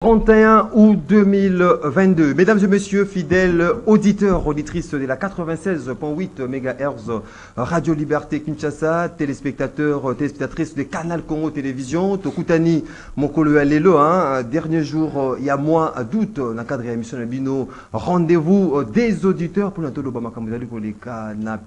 31 août 2022. Mesdames et messieurs, fidèles auditeurs, auditrices de la 96.8 MHz Radio Liberté Kinshasa, téléspectateurs, téléspectatrices de Canal Congo Télévision, Tokutani, Mokolo Alelo, dernier jour, il y a mois d'août, dans le cadre de l'émission Bino, rendez-vous des auditeurs pour notre Obama Kamuzali pour les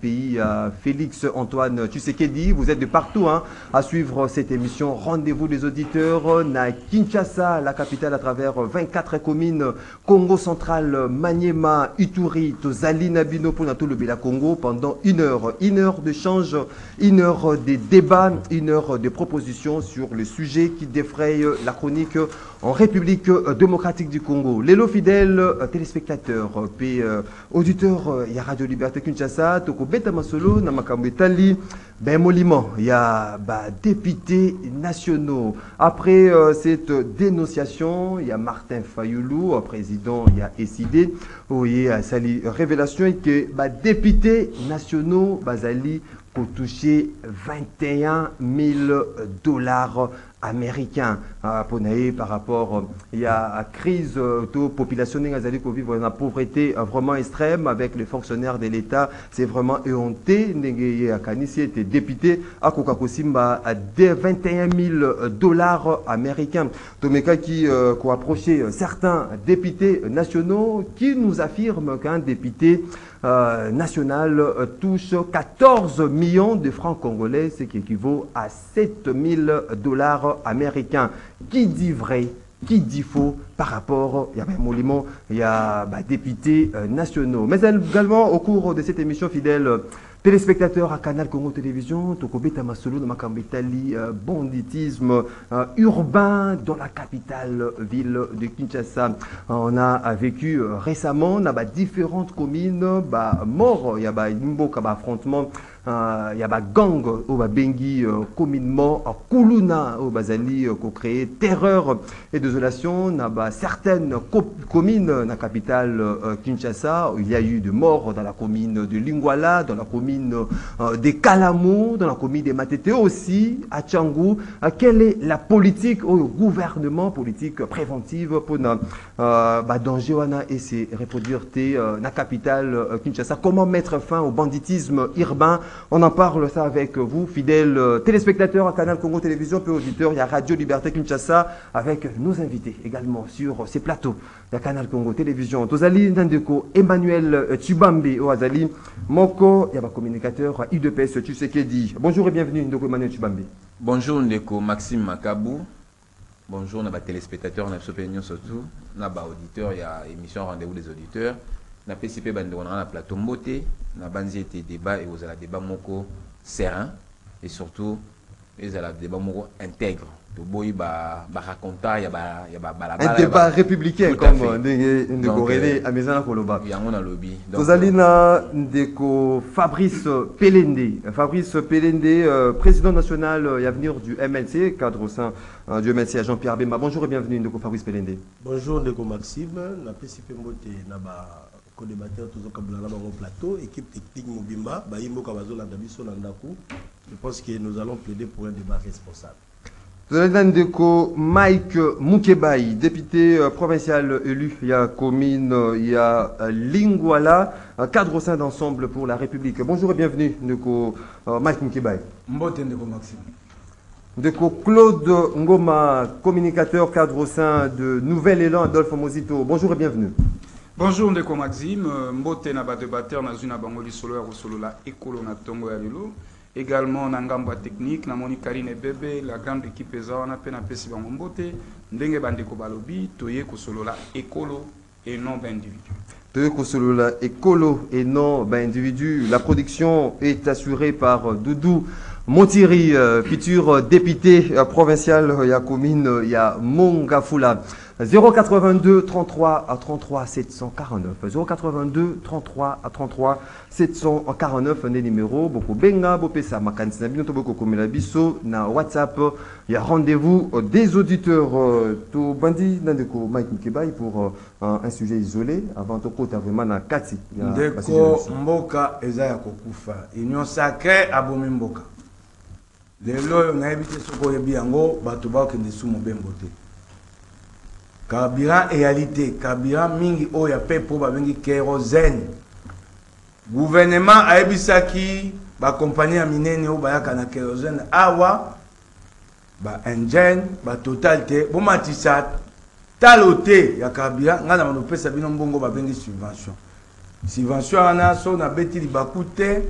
pays, Félix Antoine Tshisekedi, vous êtes de partout à suivre cette émission, rendez-vous des auditeurs, na Kinshasa, la capitale à travers 24 communes, Congo central, Maniema, Ituri, Tozali, Nabino, pour le Bela Congo, pendant une heure d'échange, une heure de débat, une heure de propositions sur le sujet qui défraye la chronique en République démocratique du Congo. Lélo fidèles téléspectateurs, puis auditeurs, il y a Radio Liberté Kinshasa, Toko Beta Masolo, Namakambe Tali, Ben Moliment, il y a députés nationaux. Après cette dénonciation, il y a Martin Fayoulou, président, il y a SID, où il y a sali révélation et que députés nationaux, Bazali, pour toucher 21 000 $ américains par rapport il y a à crise de population qui vivre dans la pauvreté vraiment extrême avec les fonctionnaires de l'État, c'est vraiment éhonté. Kanisi était député à Kokakosimba à 21 000 $ américains. Tomeka qui a approché certains députés nationaux qui nous affirment qu'un député national touche 14 millions de francs congolais, ce qui équivaut à 7 000 $ américains. Qui dit vrai, qui dit faux par rapport, il y a un monument, il y a députés nationaux. Mais également au cours de cette émission fidèle, téléspectateurs à Canal Congo Télévision, Tokobeta Masolo, Namakambetali, banditisme urbain dans la capitale ville de Kinshasa. On a vécu récemment, on a différentes communes, morts, il y a un affrontement. Il y a des gangs au Bengi communément à Kuluna au Bazali qui ont créé terreur et désolation. Il y a certaines communes dans la capitale Kinshasa où il y a eu des morts dans la commune de Lingwala, dans la commune de Kalamou, dans la commune de Matete aussi, à Tchangou. Quelle est la politique au gouvernement, politique préventive pour danger et se reproduire dans la capitale Kinshasa? Comment mettre fin au banditisme urbain? On en parle ça avec vous, fidèles téléspectateurs à Canal Congo Télévision, puis auditeurs. Il y a Radio Liberté Kinshasa avec nos invités également sur ces plateaux. Il y a Canal Congo Télévision. Tozali Nandeko, Emmanuel Tshibambi, Oazali Moko, il y a un communicateur UDPS Tshisekedi. Bonjour et bienvenue, Ndeko Emmanuel Tshibambi. Bonjour, Ndeko Maxime Makabou. Bonjour, nos téléspectateurs, nos opinions surtout. Nos auditeurs, il y a émission Rendez-vous des auditeurs. Na PCP on a plateau Mboté, na banzi était débat et vous avez débat moko serein et surtout ils ont débat moko intègre. To boy raconter il y a un débat républicain comme de Gorélé à Maison Koloba. Il y a un lobby. Vous allez na ndeko Fabrice Pelende, président national et avenir du MLC, cadre au sein du MLC à Jean-Pierre Bemba. Bonjour et bienvenue ndeko Fabrice Pelende. Bonjour ndeko Maxime, na PCP Mboté na co-débatteur toujours comme dans mon plateau, équipe technique Mobimba, je pense que nous allons plaider pour un débat responsable. Ndeko Mike Mukebai, député provincial élu, il y a commune, il y a Lingwala, cadre au sein d'Ensemble pour la République. Bonjour et bienvenue, Ndeko Mike Mukebai. Mbote Ndeko Maxime. Ndeko Claude Ngoma, communicateur, cadre au sein de Nouvel Élan, Adolphe Mozito. Bonjour et bienvenue. Bonjour Ndeko Maxime, Mbote na débatteur na zuna bangoli solo ya solo la écolo na tongo ya lelo. Également na ngamba technique na moni Karine Bébé, la grande équipe eza wana pe na pesi bango Mbote, ndenge bandeko balobi toye ko solo la écolo et non d'individu. Toye ko solo la écolo et non d'individu. La production est assurée par Doudou Montiri, futur député provincial, il y a commune, il y a Mongafula. 082 33 à 33 749 082 33 à 33 749 des numéros beaucoup benga bopesa makanisi na bino to boko komela biso na WhatsApp. Il y a rendez-vous des auditeurs to bandi ndeko Mike Mukebai pour un sujet isolé avant to kota vraiment na kati ndeko mboka eza ya kokufa union sacrée abomi mboka lelo na ebite soko yebi yango bato ba kende sumo bembote carburant réalité carburant mingi oya pe po ba bengi kérosène gouvernement a ebisaki ba compagnie ya minene o bayaka na kérosène awa ba engine ba total te bo matisa talote ya carburant ngana mano pesa bino mbongo ba bengi subvention ana so na beti libakute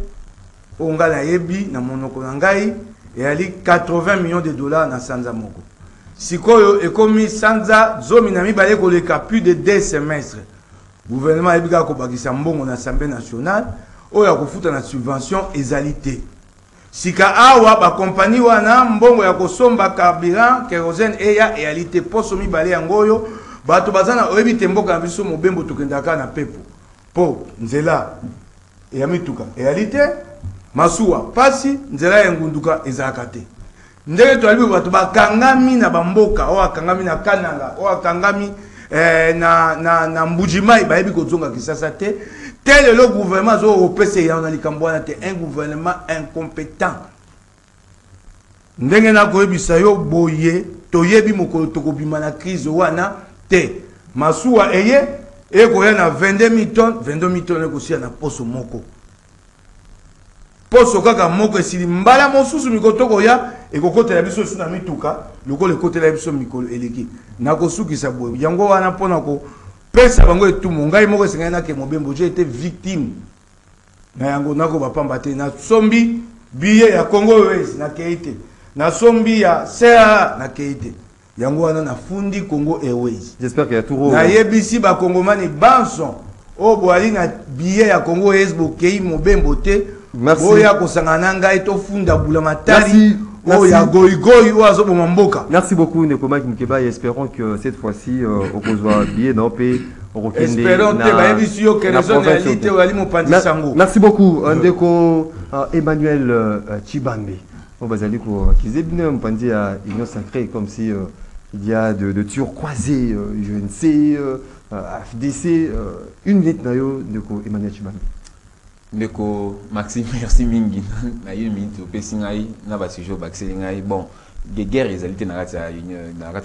o ngala yebi na monoko na ngai eyali 80 millions de dollars na sanza moko sikoyo ekomi sanza zomi na mibale koleka plus de 2 semestres gouvernement ebika ko bakisa mbongo na assemblée nationale oya kofuta na subvention ezalité sika awa ba compagnie wana mbongo ya kosomba carburant kérosène eya réalité poso mibale yangoyo bato bazana oyebi temboka na biso mobembo tokendaka na pepo po nzela ya mituka réalité masuwa pasi nzela ya ngunduka ezalaka te ndenge toalibi bato bakangami na bamboka o akangami na kananga o akangami na mbujimai bayebi kozonga kisasa te tel le gouvernement zo opese ya na likambo wana te un gouvernement incompétent ndenge na koyebisa yo boye toyebi mokolo tokobima na crise wana te masuwa eye ekoya na 22 000 tonnes ekosia na poso moko poso kaka moko esili mbala mosusu mikotoko ya ekokotela biso su na mituka lokolo ekotela biso mikolo eleki nakosukisa boye yango wana mpona ko pesa bango etumu ngai moko esengeli nake mobembo j'ai été victime na yango nako bapamba te na sombi billet ya Congo Airways na keite na sombi ya CA na keite yango wana na fundi Congo Airways. J'espère qu'il y a tout na yebisi ba kongomani banson o boali na billet ya Congo Airways bokei mobembo te. Merci. Oya kosangana ngai to funda bula matari. Merci beaucoup Nekoma Kimkeba et espérons que cette fois-ci au Kozwa billet d'Opé espérons que merci beaucoup Ndeko Emmanuel Chibambe. On va aller pour qu'ils aient bien entendu à Union Sacrée comme si il y a de tueurs croisés, UNC, FDC, une minute Ndeko Emmanuel Chibambe. Ndeko Maxime, merci mingi. Na une minute au Pessingaï, na ba sujet Baxelingaï. Bon, des guerres les alliés na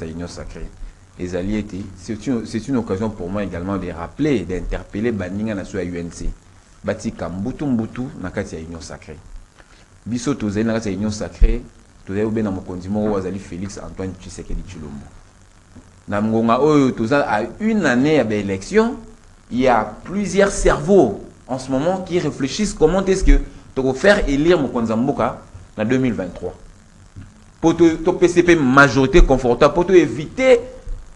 Union Sacrée. Les alliés c'est une occasion pour moi également de rappeler, d'interpeller Baninga na sur UNC. Bati Kambutu Mbutu na kati ya Union Sacrée. Biso tozali na kati ya Union Sacrée, tozali obe na mokonzi moko wazali Félix Antoine Tshisekedi Tshilombo. Na ngonga oyo tozali à une année ya élection, il y a plusieurs cerveaux en ce moment qui réfléchissent comment est-ce que tu vas faire élire Mokonzamboka en 2023. Pour te PCP majorité confortable, pour éviter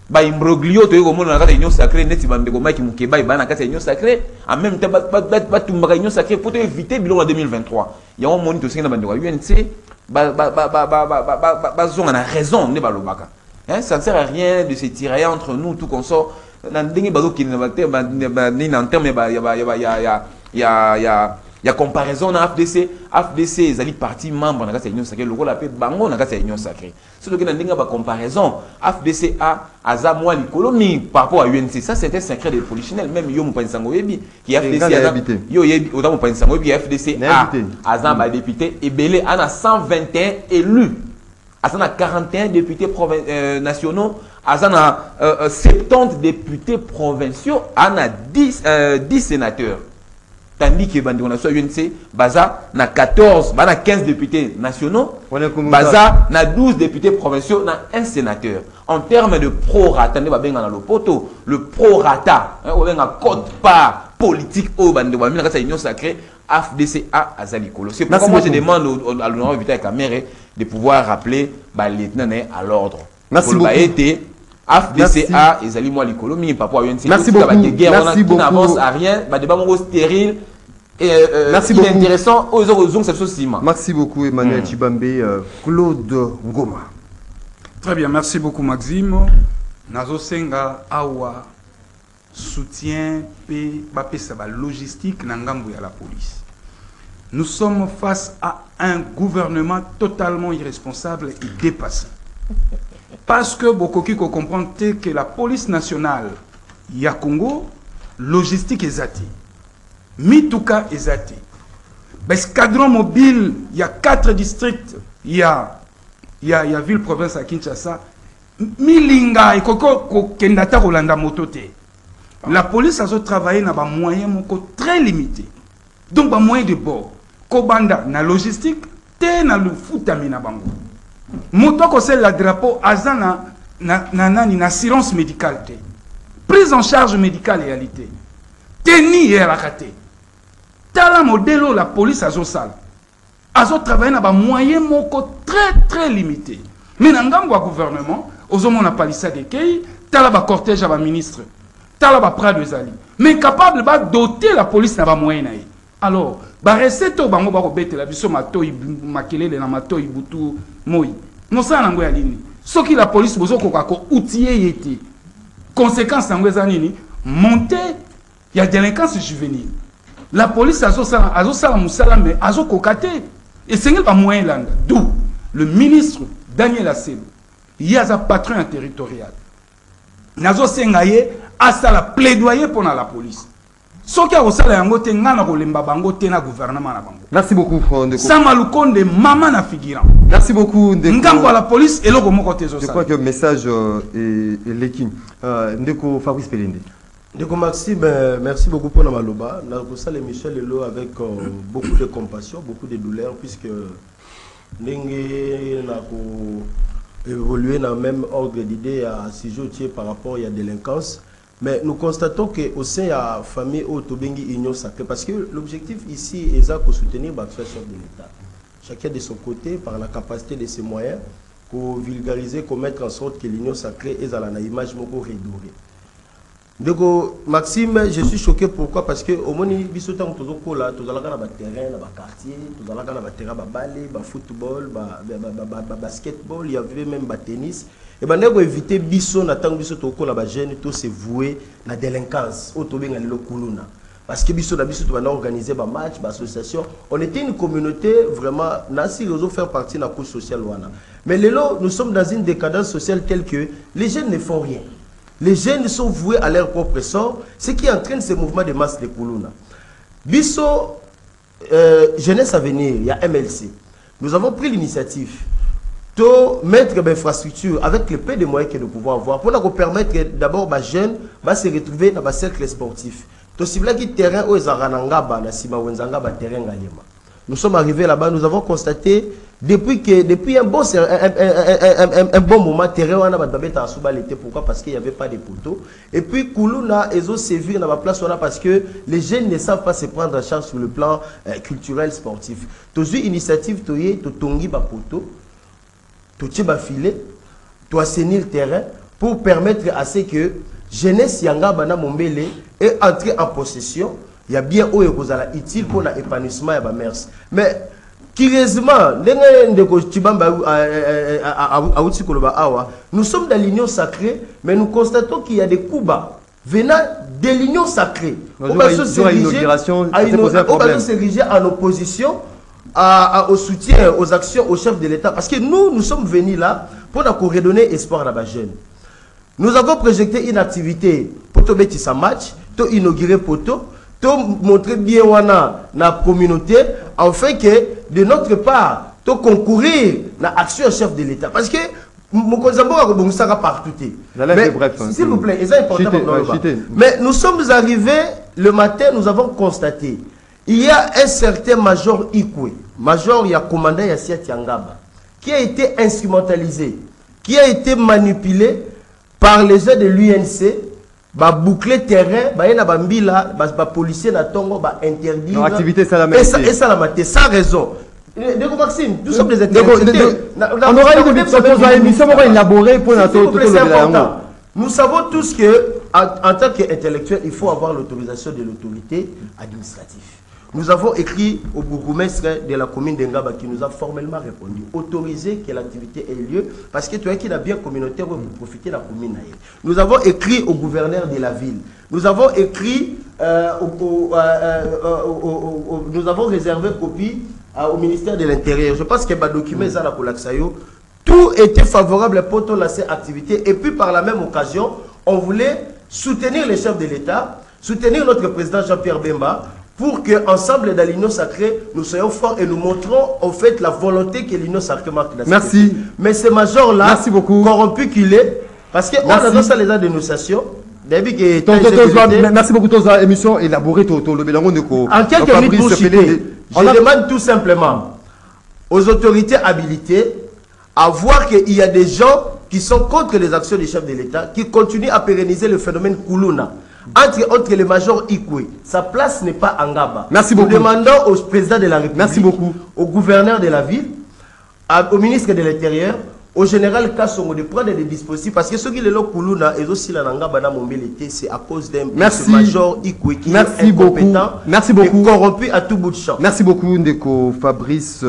ba imbroglio to yego mona na Union Sacrée neti ba ndeko maki mukeba ba na kati ya Union Sacrée en même temps ba tumbaka Union Sacrée pour éviter bilon en 2023. Il y a un monito singa ba ndeko UNC ba zonga na raison ne ba lobaka. Hein, ça ne sert à rien de se tirer entre nous tout qu'on sort. Il y a comparaison dans FDC. FDC est parti membre de l'Union Sacrée. Le rôle appelé Bango dans l'Union Sacrée. C'est donc une comparaison. FDC a Azamwa l'économie par rapport à UNC. Ça, c'était un secret de polichinelle. Même Yomu Pansangoyebi, qui FDC a FDC a Azam député et Belé a 121 élus. Azam a 41 députés nationaux. Azan a 70 députés provinciaux, on a 10 sénateurs. Tandis que on a soit UNC, Baza na 14, on a 15 députés nationaux, Baza na 12 députés provinciaux, on a un sénateur. En termes de pro-rata, le pro-rata, on a un code part politique au Union Sacrée, FDCA à Zalikolo. C'est pourquoi moi je demande à l'honorable Vita Kamere de pouvoir rappeler les lieutenants à l'ordre. Merci beaucoup. FDCA et Zali moi l'économie papa UNC. Merci beaucoup. Merci beaucoup. N'avance à rien, bah débat mon stérile et intéressant aux autres cette chose. Merci beaucoup Emmanuel Chibambe, Claude Ngoma. Très bien, merci beaucoup Maxime. Nazo senga awa soutien pe bapesa ba logistique na ngambo ya la police. Nous sommes face à un gouvernement totalement irresponsable et dépassé. Parce que Bokoki comprend que la police nationale, il y a Congo, logistique ezati, Mituka ezati, escadron mobile, il y a 4 districts, il y a ville province à Kinshasa, milinga ekoko kendata kolanda moto te. La police a travaillé dans des moyens très limités. Donc, des moyens de bord. Kobanda, na logistique, te na le foutami na bango. Moto ko c'est la drapeau, azana na assurance médicale te. Prise en charge médicale réalité. Teni yerakate. Tala modèle la police a sal. Azo travaillé dans des moyens très limités. Mais dans le gouvernement, aux hommes on a palissade de kei, tala ba cortège à ba ministre. Talaba Prade de Zali, mais capable de doter la police n'a pas moyen. Alors, bah rester au bango ba robete la biso mato makelele na mato ibutu moi. Non ça nango ya lini. Ce qui la police bozo ko outiller yeti. Conséquence nango za nini? Monter il y a délinquance juvénile. La police azo sala musala mais azo kokate et c'est pas moyen là. D'où le ministre Daniel Asselo, il y a un patron territorial. Nazo sengaye à la plaidoyer pour la police. Ce qui a aussi la ngote ngana kolemba bango tena gouvernement na bango. Merci beaucoup Ndeko. Samalukonde maman na figurant. Merci beaucoup Ndeko. Ngambo à la police et loko moko tezo. Je crois que le message est l'équipe. Ndeko Fabrice Pelende. Ndeko Maxime, merci beaucoup pour la maloba. Nous avons l'émission Lelo avec beaucoup de compassion, beaucoup de douleur puisque Ndenge na ko évoluer dans le même ordre d'idée à Sijotier par rapport à la délinquance. Mais nous constatons qu'au sein de la famille Otobengi Union Sacrée, parce que l'objectif ici est de soutenir l'action de l'État. Chacun de son côté, par la capacité de ses moyens, pour vulgariser, pour mettre en sorte que l'Union Sacrée est à la image redorée. Donc, Maxime, je suis choqué pourquoi? Parce que au moins, nous sommes tous là, tous allons dans le terrain, dans le quartier, tous allons dans le terrain, dans le ballet, dans le football, dans le basketball, il y avait même le tennis. Et bien, nous éviter biso na tango biso toko la jeune tout se vouer la délinquance au tobenga le kuluna parce que biso to va organiser ba match ba association on était une communauté vraiment nasi réseau faire partie de la couche sociale wana mais lelo nous sommes dans une décadence sociale telle que les jeunes ne font rien, les jeunes sont voués à leur propre sort, ce qui entraîne ce mouvement de masse de kuluna biso jeunesse à venir. Il y a MLC, nous avons pris l'initiative de mettre l'infrastructure avec le peu de moyens que nous pouvons avoir pour nous permettre d'abord aux jeunes de se retrouver dans le cercle sportif. Nous sommes arrivés là-bas, nous avons constaté depuis un bon moment, terrain pourquoi? Parce qu'il n'y avait pas de poteaux. Et puis Koulouna ils ont sévi dans la place parce que les jeunes ne savent pas se prendre en charge sur le plan culturel sportif. Tous une initiative de tongi ba poteau. Tu vas filer, tu vas assainir le terrain pour permettre à ce que jeunesse Yanga Bana Mombele ait entré en possession. Il y a bien où est utile pour l'épanouissement de la mers. Mais curieusement, nous sommes dans l'union sacrée, mais nous constatons qu'il y a des coups bas venant de l'union sacrée. On va se diriger en opposition au soutien, aux actions, aux chefs de l'État. Parce que nous sommes venus là pour nous redonner espoir à la jeune. Nous avons projeté une activité pour te mettre sa match, pour inaugurer poteau, pour montrer bien la communauté, afin que de notre part, pour concourir à l'action chef de l'État. Parce que nous sommes partout. S'il vous plaît, c'est important. Mais nous sommes arrivés le matin, nous avons constaté. Il y a un certain major Ikwe, major il y a commandant Yassia Tiangaba, qui a été instrumentalisé, qui a été manipulé par les gens de l'UNC, ba boucler terrain, ba yena bambila, ba policier na tongo, ba interdire. Activité salamité. Et salamité, sans raison. Ndeko Maxime, nous sommes des intéressés. On aura une émission élaborée pour la Nous savons tous que, en tant qu'intellectuel, il faut avoir l'autorisation de l'autorité administrative. Nous avons écrit au bourgmestre de la commune d'Engaba qui nous a formellement répondu, autorisé que l'activité ait lieu parce que toi qui a bien communautaire pour profiter de la commune. Nous avons écrit au gouverneur de la ville. Nous avons écrit, nous avons réservé copie au ministère de l'Intérieur. Je pense que les documents sont là pour l'Axayo. Tout était favorable pour lancer activité et puis par la même occasion, on voulait soutenir les chefs de l'État, soutenir notre président Jean-Pierre Bemba, pour que ensemble dans l'union sacrée, nous soyons forts et nous montrons en fait la volonté que l'union sacrée marque. Merci. Mais ce major-là, merci beaucoup, corrompu qu'il est, parce qu'on a dans ça les dénonciations. Merci beaucoup pour cette émission élaborée. En quelques minutes pour citer, je demande tout simplement aux autorités habilitées à voir qu'il y a des gens qui sont contre les actions du chef de l'État, qui continuent à pérenniser le phénomène Koulouna. Entre les majors Ikwe, sa place n'est pas en Ngaba. Merci beaucoup. Nous demandons au président de la République, merci beaucoup, au gouverneur de la ville, au ministre de l'Intérieur, au général Kassongo de prendre des dispositifs parce que ceux qui le ont Koulouna et aussi la Nangaba na Mombelete, c'est à cause d'un major Ikwe qui est incompétent, merci beaucoup, et corrompu à tout bout de champ. Merci beaucoup Ndeko Fabrice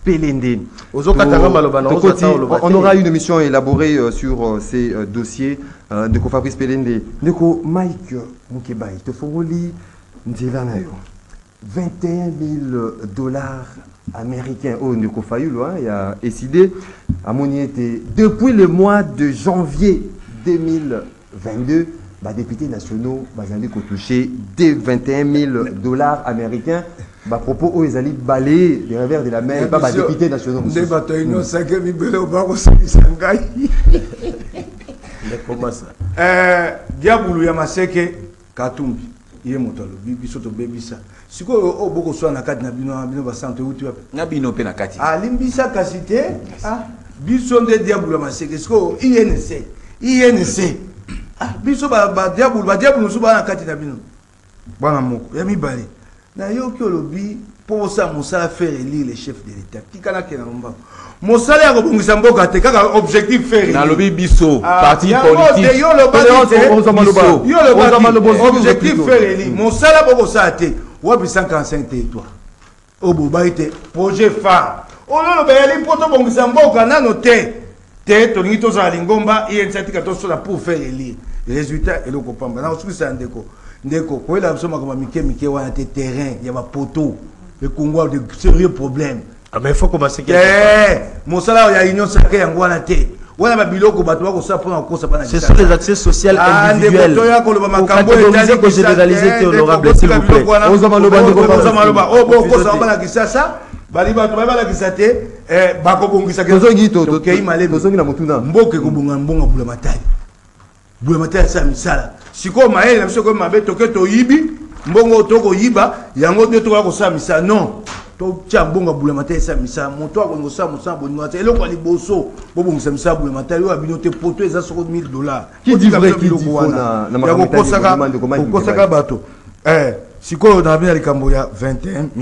Pelende. On aura une émission élaborée sur ces dossiers. Ndeko Fabrice Pelende. Ndeko Mike Mukebai, te foroli Ndilanayo. 21 000 $ américains. Oh, Ndeko Fayulu, il a décidé à Moniété. Depuis le mois de janvier 2022, les députés nationaux ont touché des 21 000 $ américains. À propos où ils allaient balayer les revers de la mer, pas les députés nationaux. Comment ça? Diaboulou Yamaseke Katumbi. Il est monté biso to bebisa. Siko o boko so na kati na bino ba santé uti wapi. Na bino pe na kati. Ah limbisa kasite. Ah biso nde Diaboulou Yamaseke. Siko INC. Ah biso ba Diaboulou so ba na kati na bino. Bana moko. Ya mibale. Na yo ki olobi pour ça Moussa faire élire le chef de l'État. Qui kana kena lomba. Mosala ya kobongisa mboka te kaka objectif faire na lobi biso parti politique yo le objectif faire élire mosala boko sa te wapi 145 territoire obo baite projet phare ololo bayali poto bongisa mboka nano te tolingi tozala lingomba iyensatika tosola pour faire élire résultat eloko pamba na osukisa ndeko koyela biso makoma mike wana te terrain ya bapoto le Congo a de sérieux problèmes. Ah mais il faut commencer. Mon salaire il y a union sacrée en Guanate. Wana ba biloko bato bako sa pona kosa pana. Ce sont les accès sociaux individuels. Pour catégoriser, pour généraliser, t'es honorable s'il vous plaît. Oh bon kosa bana kisasa. Bali bato ba bala kisate bako bongisa ke to kei malé tozongi na motuna mboke ko bonga mbonga bula matali. Bula matali sa misala. Siko maele na siko mabe toke to yibi mbongo toko yiba yango de to ko sa misala non. Tia bonga bula matali sa misa moto akongo sa musa bongo ata eloko liboso bobo musa misa bula matali wa binote poto eza soko $1000 qui dit vrai qui dit faux na makosaka bato sikoyo na bina likambo ya $21,000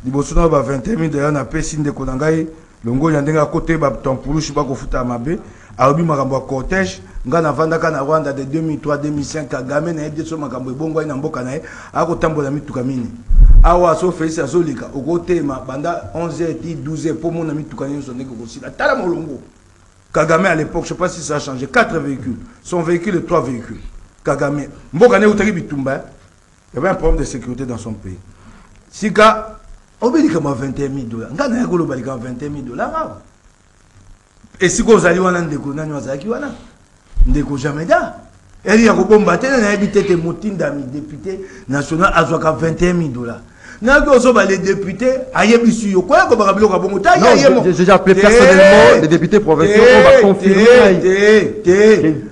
liboso na ba $21,000 na pesi ndeko na ngai longo ya ndenga kote ba tampulushi ba kofuta mabe aobi makambo ya cortège nga na vandaka na Rwanda de 2003 2005 Kagame na yede so makambo ebongo na mboka na ye akotambola mituka mini awa so Félix azolika okotema banda 11h 12h pour mon ami tukani so ndeko kosila tala molongo Kagame à l'époque je sais pas si ça a changé 4 véhicules son véhicule et 3 véhicules Kagame mboka ne utaki bitumba il y avait un problème de sécurité dans son pays sika obelika ma $21,000 nga na yakolo balika $21,000 et si vous allez wana ndeko nani wazaki wana ndeko jamais da eli ya kobomba te na habité motinda mi député national azwaka $21,000 na ko so ba les députés ayebisu yo quoi ko bakabilo ka bongo ta yemo j'ai appelé personnellement les députés provinciaux on va confirmer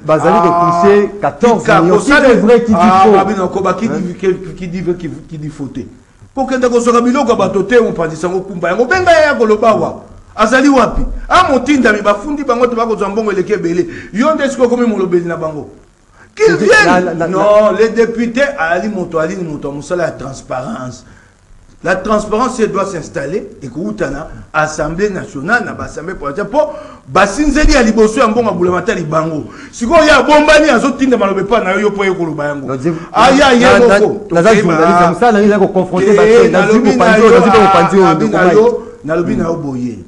bazali de pousser 14 millions c'est vrai qui dit faux abino ko ba qui dit fauté pour que ndako so ka biloko bato te on pandisa ngo kumba yango benga ya ko lobawa azali wapi amotinda mi bafundi bango te bako zambongo eleke belé yo nde siko komi molobeli na bango qu'ils viennent non les députés ali moto musala la transparence la transparence doit s'installer et que utana assemblée nationale na assemblée provinciale pour basinzeli ya liboso ya mbongo bulemata libango siko ya bombani azotinda malobe pa na yo po ekoloba yango aya yemo na journaliste musala il a confronté na yo na lobi na oboye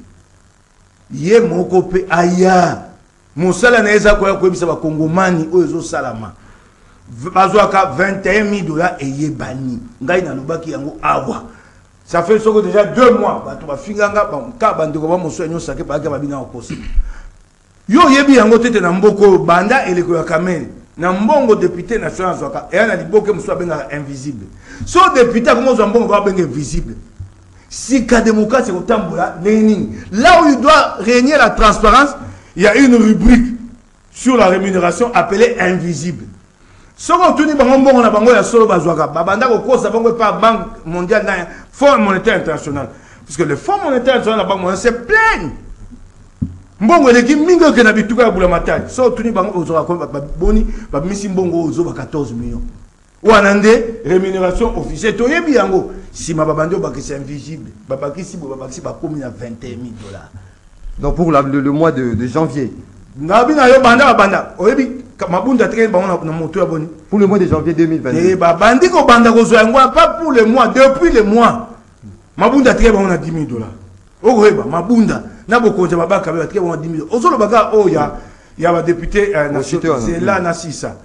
ye moko pe aya mosala na eza ko yebisa ba kongomani oyo salama bazwaka $21,000 eyebani ngai na lobaki yango awa ça fait soko déjà 2 mois bato bafinganga ka bandeko ba moso enyo sake ba babina okosi yo yebi yango tete na mboko banda eleko ya kamene na mbongo député national zwaka et na liboke muso benga invisible so député comme zo mbongo ba benga invisible si ka démocratie kotambola nini là où il doit régner la transparence il y a une rubrique sur la rémunération appelée invisible soko tuni bango mbongo na bango ya solo bazwaka babanda ko kosa bango par banque mondiale na fonds monétaire international parce que le fonds monétaire international la banque mondiale se plaignent mbongo eleki mingi ke na bituka ya bula matali so tuni bango ozoka ko boni ba misi mbongo ozo ba 14 millions wana nde rémunération officielle to yebi yango sima babandi obakisi invisible babakisi bakomi na 21 000 $. Donc pour le mois de janvier. Nabi na yo banda banda oyebi mabunda teke bango na moto ya boni Pour le mois de janvier 2022. et babandi ko banda ko zo yango pas pour le mois depuis le mois mabunda teke bango na 10 000 $. Okoyeba mabunda na bokonza babaka ba teke bango 10 000 $. Ozolo baka oya ya ba député national c'est là na sisa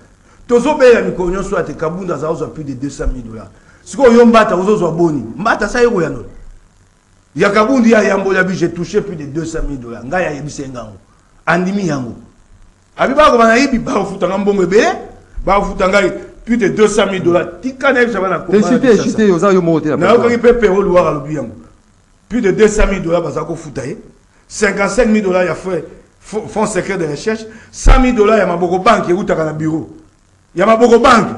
tozo be ya mikonyo so ate kabunda za ozo plus de 200 000 $. Siko yo mbata ozo zo boni mbata sa yego ya no ya kabundi ya yambola bi j'ai touché plus de 200 000 $. Nga ya yebise ngango andimi yango abiba ko bana yibi ba futanga mbongo ebele ba futanga plus de 200 000 $. Tika na yebisa bana ko Chité oza yo moté na ko ki pepe o luwa lobi yango plus de 200 000 $ baza ko futaye 55 000 $ ya fonds secret de recherche 100 000 $ ya maboko banque utaka na bureau ya maboko banque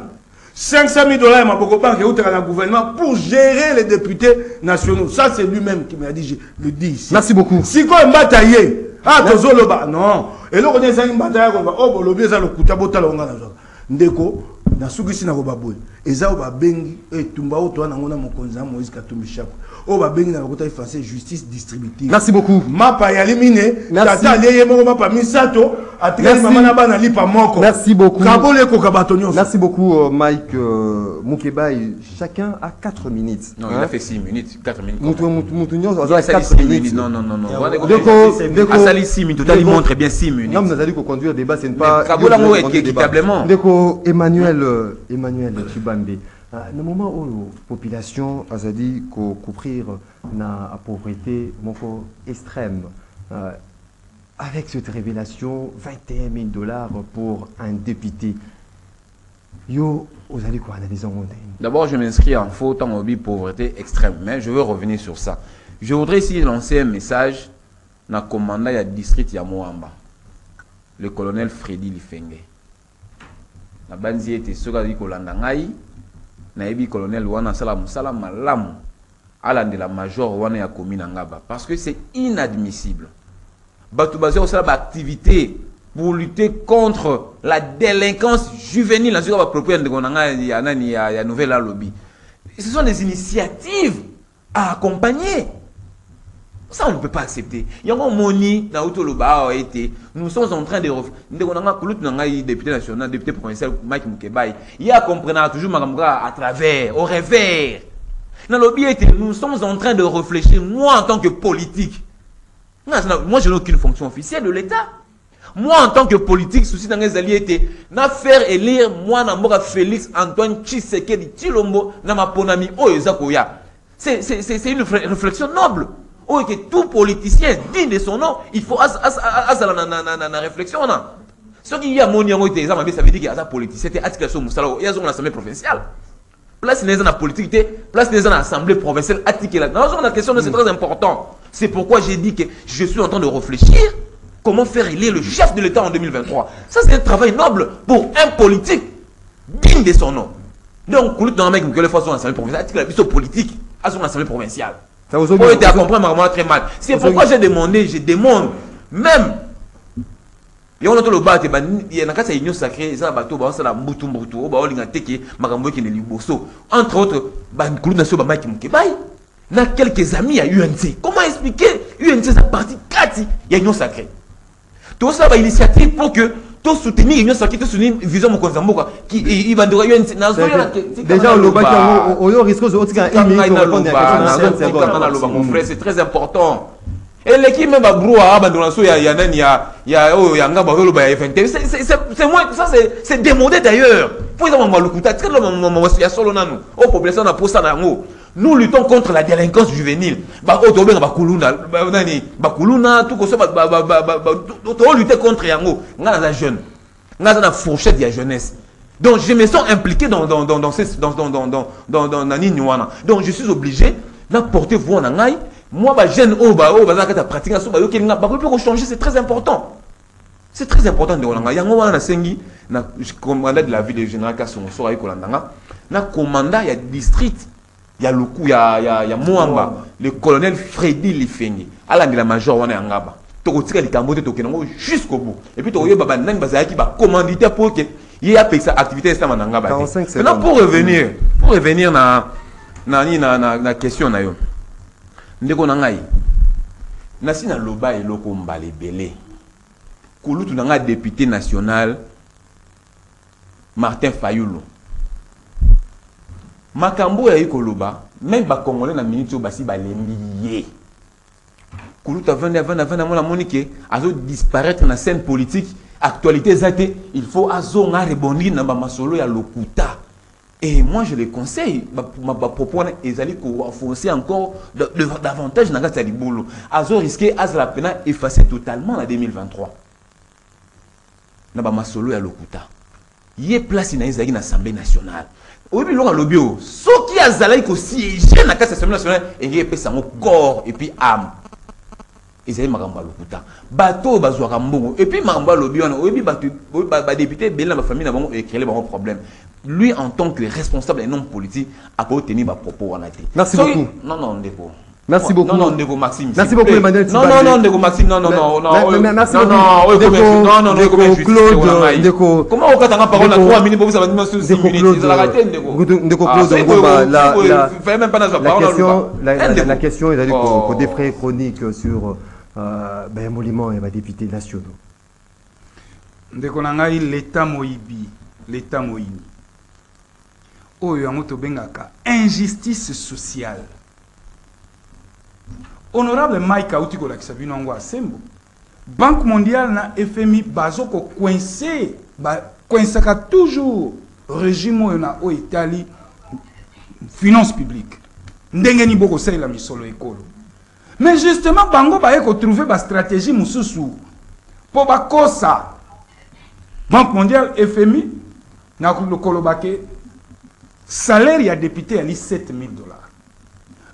500 000 $ ya maboko banque utaka na gouvernement pour gérer les députés nationaux. Ça c'est lui-même qui m'a dit, je le dis ici. Merci beaucoup. Si quoi mbataye ah tozoloba non et là on est ça mbataye ko ba oh bolobi za lokuta botala onga na zo ndeko na sukisi na ko baboy eza o ba bengi e tumba o to na ngona mokonzi na Moïse Katumbi Chapo o ba bengi na lokota français justice distributive. Merci beaucoup. Mapa ya limine tata leye moko mapa misato atikali mama na bana lipa moko. Merci beaucoup. Kabole ko kabatonyo. Merci beaucoup Mike Mukebai. Chacun a 4 minutes. Non, il a fait 6 minutes, 4 minutes. Moutounio a 4 minutes. Non. Asali 6 minutes. Total, il montre bien 6 minutes. Non, nous allons conduire débat, c'est pas. Kabola équitablement. Deko Emmanuel Chibambe. Le moment où la population a dit qu'on couvrir la pauvreté extrême, avec cette révélation, 21 000 $ pour un député. Yo, vous allez quoi analyser en montagne? D'abord, je m'inscris en faux tant au pauvreté extrême, mais je veux revenir sur ça. Je voudrais ici lancer un message dans le commandant du district Yamoamba, le colonel Freddy Lifenge. La banzi était sur la Kolandangaï, naïbi colonel Wana Salam Malam, à de la major Wana ya commune Ngaba, parce que c'est inadmissible. Batoubaze au salam activité pour lutter contre la délinquance juvénile. Il y a un nouvel lobby. Ce sont des initiatives à accompagner. Ça, on ne peut pas accepter. Il y a un moni, nous sommes en train de refaire. Député national, député provincial, Mike Mukebai, il y a compris toujours à travers, au revers. Dans le lobby, nous sommes en train de réfléchir, moi en tant que politique. Moi, je n'ai aucune fonction officielle de l'État. Moi, en tant que politique, souci dans les alliés était de faire élire moi, Namboka Félix Antoine Tshisekedi Tshilombo, dans ma ponami Oyezakoya. C'est une réflexion noble. Oh, que tout politicien digne de son nom, il faut la réflexion. Ce qui y a mon yango ça veut dire qu'il y a des politiciens, il y a des assemblée provinciale. Place les gens en politique, place les gens en assemblée provinciale, la question c'est très important. C'est pourquoi j'ai dit que je suis en train de réfléchir comment faire élire le chef de l'État en 2023. Ça c'est un travail noble pour un politique digne de son nom. Donc, quand on a que les fois sont en assemblée provinciale, il y a politique à son assemblée provinciale. Pour être à comprendre très mal. C'est pourquoi j'ai demandé, je demande même. Il y a un bateau, il y a une union sacrée, ça bateau, ça la mbutu, entre autres, il y a quelques amis à UNC. Comment expliquer UNC sa partie 4, il y a une union sacrée. Tout ça va initiative pour que tout soutenir l'union sacrée, tout soutenir vision mon Konzamboka qui va devoir UNC. Déjà le bac au risque de mon frère, c'est très important. Et l'équipe même à Broua, c'est moins, ça c'est démodé d'ailleurs. Nous luttons contre la délinquance juvénile. Lutter contre Yango. Jeune. nga na fourchette de la jeunesse. Donc je me sens impliqué dans nani wana. Donc je suis obligé d'apporter voix en ngai. Moi ba jeune ba za pratique so ba yo kelinga ba ko changer, c'est très important. C'est très important de ngai. Yango wana na sengi na commandant de la ville de général Kasongo so ay kolandanga. Na commandant ya district ya Luku ya Moamba, le colonel Freddy Lifengi. Ala la major wana ngaba. Tokotika likambo te tokenango jusqu'au bout. Et puis tokoye baba nani bazaki ba commanditaire pour que il y a pas sa activité ça mananga ba. Maintenant pour revenir na question na yo. Ndeko na ngai. Nasi na loba eloko mbale belé. Kulutu nanga député national Martin Fayulu. Makambo ya ikoloba, même ba congolais na minute basi ba lembiye. Kuluta vanda mona monique azo disparaître na scène politique, actualité zate, il faut azo nga rebondir na ba masolo ya lokuta. Et moi je les conseille ma propos ezali ko enfoncer encore davantage na gata libolo. Azo risquer az la pena effacer totalement en 2023. Na ba masolo ya lokuta. Yé place na ezali na Assemblée nationale. Oui, puis l'on lobby. Ce qui a zalé ko siéger na case Assemblée nationale et il peut son corps et puis âme. Ezali makamba lokuta. Bateau bazwa mbongo et puis makamba lobby on oui ba député bela ma famille na bango et créer bon problème. Lui en tant que responsable et non politique a pas tenir ba propos en até. Merci beaucoup. Non ndeko. Merci beaucoup. Non, Ndeko Maxime. Merci beaucoup, Emmanuel. Non, Ndeko Maxime. Non. Merci beaucoup. Non, Ndeko. Comment on a parole à 3 minutes pour vous avoir mis sur 6 minutes? Ils ont arrêté, Ndeko. Ndeko Claude, la question est pour des frais chroniques sur Moliment et les députés nationaux. Ndeko Nangai, l'État Moïbi, l'État Moïbi. Oyo amoto bengaka injustice sociale. Honorable Mike Autiko la Kisabino Angwa Sembo. Banque mondiale na FMI bazoko coincé, coincaka toujours régime na o Italie finance publique. Ndenge ni boko la misolo ekolo. Mais justement bango ba eko trouver ba stratégie mususu pour ba kosa. Banque mondiale FMI na ko kolobake salaire ya député ali $7,000.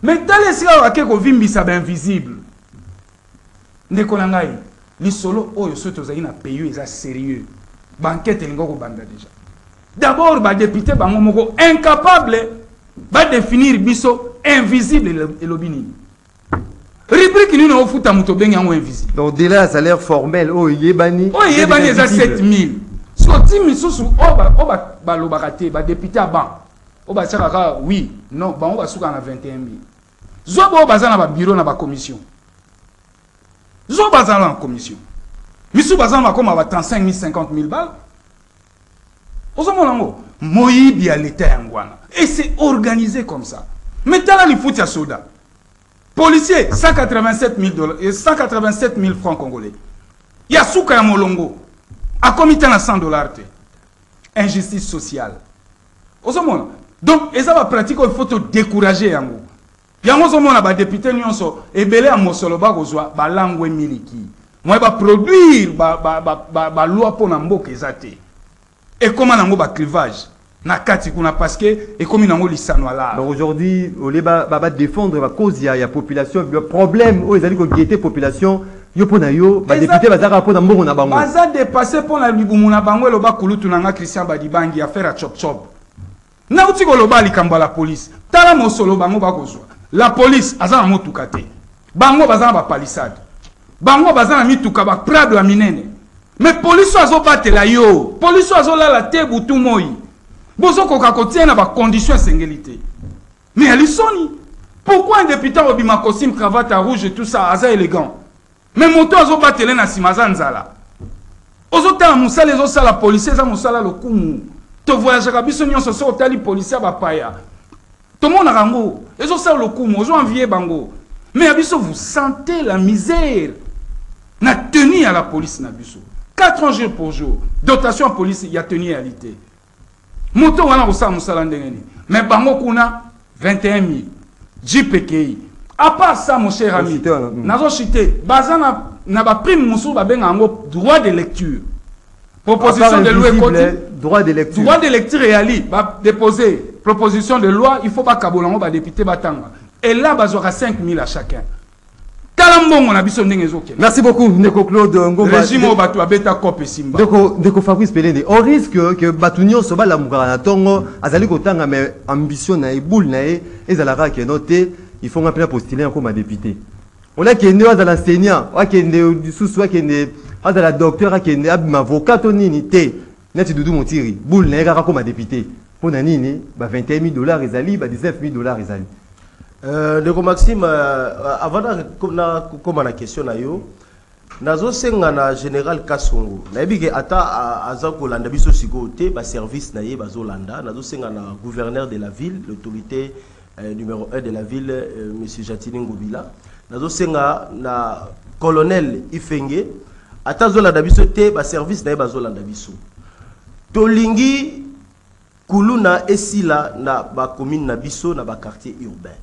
Mais dans les cas où on a invisible, ndeko nangai, li solo oyo soto za ina paye eza sérieux. Banquette ngoko banda déjà. D'abord ba député bango moko incapable ba définir biso invisible et lobini. Rubrique ni na ofuta muto benga ngo invisible. Donc dès là salaire formel yebani. Yebani eza 7,000. Soti misusu ba lobakate ba député ban. Oba tsaka oui, non, ba on va souka na 21,000. Zobo bazana ba bureau na ba commission. Zobo bazana en commission. Misu bazana comme ba 35,000 50,000 balles. Ozomo nango moyibi à l'état ngwana. Et c'est organisé comme ça. Mais tala li fout ya soda. Policier $187,000 et 187,000 francs congolais. Ya souka ya molongo. A comité na $100 te. Injustice sociale. Ozomo donc, et ça va pratiquer, il faut te décourager. Il y a un député et belé à Mosoloba, ba langue miliki. Moi, ba produire ba loi pour n'ambo ezate. Et comment n'ambo ba clivage na kati kuna parce que et comme n'ambo lisano là. Donc aujourd'hui, on va défendre la cause ya population, le problème où ils allaient guetter population. Yo pona yo ba député bazaka pona mbongo na bango. Baza dépasser pour la libumu na bango lo ba kulutu na Christian Badibangi affaire à chop chop. Na utiko loba likamba la police. Tala mosolo bango bakozwa. La police azana motuka te. Bango bazana ba palissade. Bango bazana mituka ba prado ya minene. Mais police azo batela yo. Police azo la te butu moi. Bozo koka kotia na ba conditions singélité. Mais alisoni. Pourquoi un député obima costume cravate à rouge et tout ça aza élégant. Mais moto azo batela na simaza nzala. Ozo ta musala ezo sala policier za musala lokumu. To voyage à biso nyonso so tali policier ba paya. Tout le monde a rango. Ils ont ça le coup, ils ont envié bango. Mais abiso vous sentez la misère. Na tenu à la police na biso. 4 jours pour jour. Dotation à police il y a tenu à l'ité. Moto wana osa musala ndengeni. Mais bango kuna 21,000. JPKI. À part ça mon cher ami. Nazo chité. Bazana na ba prime musu ba benga ngo droit de lecture. Proposition de loi droit de lecture. Droit de lecture et ali, va déposer proposition de loi, il faut pas kabolango ba député batanga. Et là bazora 5000 à chacun. Kalambongo na biso ndenge zoke. Merci beaucoup Ndeko Claude Ngomba. Régime au batu abeta kope simba. Ndeko Fabrice Pelende. On risque que batunyo soba la mukana tongo azali kotanga mais ambition na eboule na e ezalaka ke noté, il faut rappeler postuler comme député. On a qui est né à l'enseignant, on a qui est né du sous-soi qui est né à la docteur qui est né à avocat unité. Net Doudou Montiri, boule n'est comme député. Pour Nanini, $21,000 ezali, $19,000 ezali. Ndeko Maxime, avant comme la question na yo, nazo senga na général Kasongo. Na yebike ata azako landa biso sikote ba service na ye bazo landa, nazo senga na gouverneur de la ville, l'autorité numéro 1 de la ville, monsieur Jatini Ngobila. Nazo senga na colonel Ifenge, ata zo landa biso te ba service na ye bazo landa biso. Tolingi Kuluna esila na ba commune na biso na ba quartier urbain.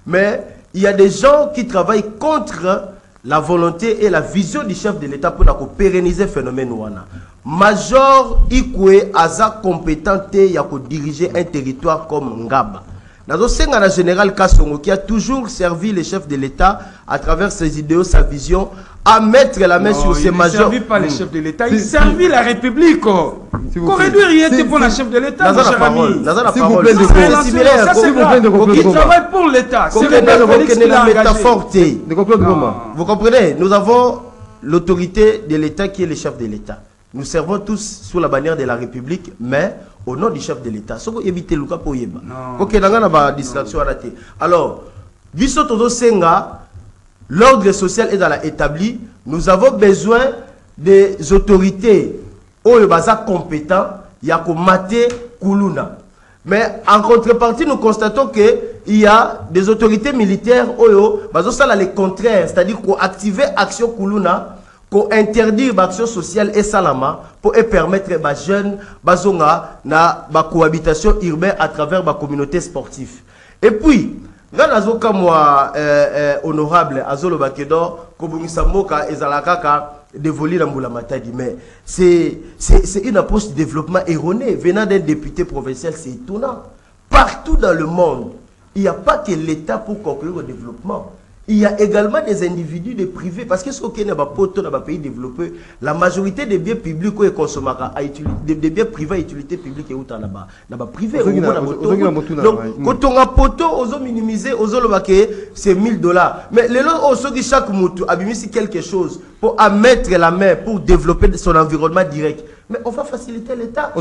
Mais il y a des gens qui travaillent contre la volonté et la vision du chef de l'État pour pérenniser le phénomène Wana. Major Ikwe aza compétenté ya ko diriger un territoire comme Ngaba. Nazo senga na général Kasongo qui a toujours servi le chef de l'État à travers ses idéaux, sa vision, à mettre la main sur ces majors. Il ne servit pas le chef de l'État, il servit la République. Qu'on réduire rien pour le chef de l'État, mon cher ami. S'il vous plaît, c'est similaire. Il travaille pour l'État. C'est la métaphore. Vous comprenez? Nous avons l'autorité de l'État qui est le chef de l'État. Nous servons tous sous la bannière de la République, mais au nom du chef de l'État. Ce qui évite le cas pour Yeba. Ok, nous avons une distraction à la tête. Alors, Bisotodo Senga, l'ordre social est établi. Nous avons besoin des autorités compétents. Il y a Komate Kuluna. Mais en contrepartie, nous constatons qu'il y a des autorités militaires le contraire, c'est-à-dire qu'on active l'action Kuluna, qu'on interdire l'action sociale et salama pour permettre aux jeunes na cohabitation urbaine à travers la communauté sportive. Et puis, honorable Azolo Bakedo, Kobungisa Moka et Zalakaka de voler la moula matadi, mais c'est une approche de développement erronée venant d'un député provincial, c'est étonnant. Partout dans le monde, il n'y a pas que l'État pour conclure le développement. Il y a également des individus, des privés, parce que ce qui est dans les pays développés, la majorité des biens publics et consommés, des biens privés à utilité publique et autant là-bas, privé. Donc, quand on a poteau, on a minimisé, on a c'est $1000. Mais les gens, chaque moutou a mis quelque chose pour mettre la main pour développer son environnement direct. Mais on va faciliter l'État.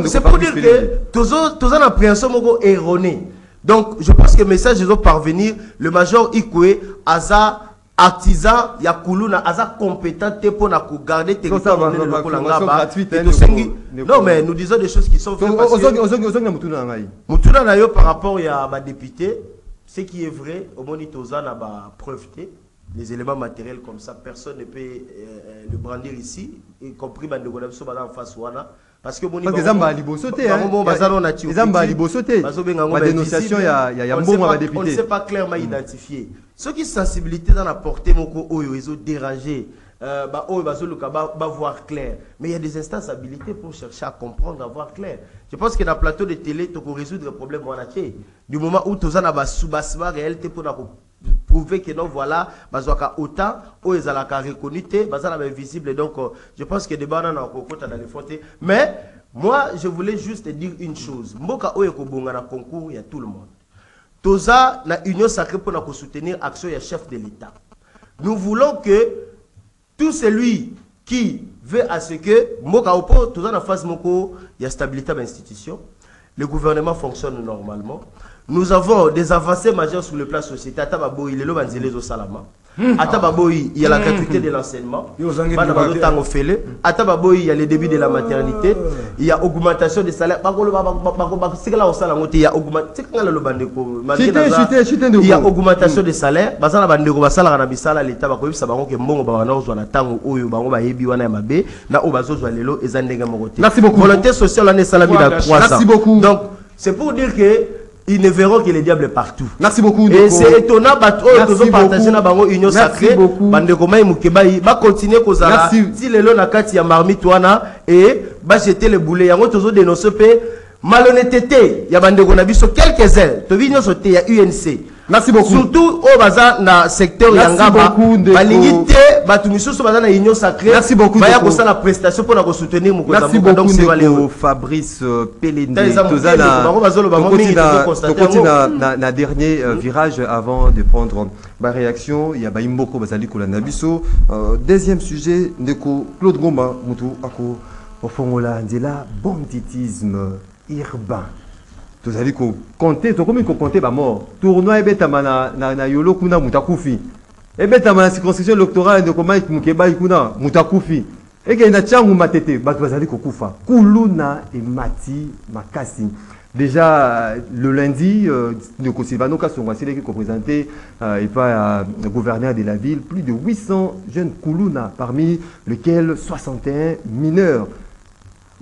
C'est pour dire que tous en appréhension erronée. Donc, je pense que le message doit parvenir. Le major Ikwe, Aza, artisan, Yakuluna, Aza compétent pour garder le territoire. Non, mais nous disons des choses qui sont vraies. Moutuna Nayo par rapport à ma députée, ce qui est vrai, au moins Toza n'a pas preuve. Les éléments matériels comme ça, personne ne peut le brandir ici, y compris Bandegonam Sobada en face Wana. Parce que les dénonciations, on ne sait pas clairement identifier. Ceux qui sensibilité dans la portée, ils ont dérangé, voir clair. Mais il y a des instances habilitées pour chercher à comprendre, à voir clair. Je pense que dans le plateau de télé, tu peux résoudre le problème. Du moment où tu as une réalité pour prouver que non, voilà, autant, où ils ont reconnu, ils visible. Donc, je pense que des banans dans les frontières. Mais, moi, je voulais juste dire une chose. Mboka oye ko bonga na concours, il y a tout le monde. Toza na union sacrée pour soutenir l'action du chef de l'État. Nous voulons que tout celui qui veut à ce que Mboka opo, Toza na phase moko, il y a stabilité dans l'institution. Le gouvernement fonctionne normalement. Nous avons des avancées majeures sur le plan sociétal. Atababoyi, les lobanzele zo salama. Atababoyi, il y a la gratuité de l'enseignement. Atababoyi, il y a le début de la maternité. Il y a augmentation des salaires. Il y a augmentation des salaires. Merci beaucoup. Volonté sociale, on est salami dans 3 ans. Donc, c'est pour dire que ils ne verront que le diable partout. Merci beaucoup. Et c'est étonnant, ils ont partagé dans la union sacrée. Ils continuer à si les gens ont marmite et jeter le boulet. Ils ont dénoncé malhonnêteté. Il y a quelques-uns. Il y a UNC. Merci beaucoup. Surtout au bazar dans le secteur Yangaba. Merci beaucoup. La prestation pour soutenir mon merci beaucoup Fabrice Pelende. Na dernier virage avant de prendre ma réaction. Il y a Mboko Bazali Kolanabiso. Deuxième sujet, Ndeko Claude Goma Moutou Ako Ofongola Ndela banditisme urbain. Tous allez compter, tout comme compter ba mort. Tournoi et betama na yolo kuna mutakufi. Et betama na circonscription électorale de comment mukeba kuna mutakufi. Et que na changu matete ba bazali kokufa. Kuluna et mati makasi. Déjà le lundi, Ndeko Silvano Kasonga qui représentait et pas gouverneur de la ville, plus de 800 jeunes Kuluna, parmi lesquels 61 mineurs.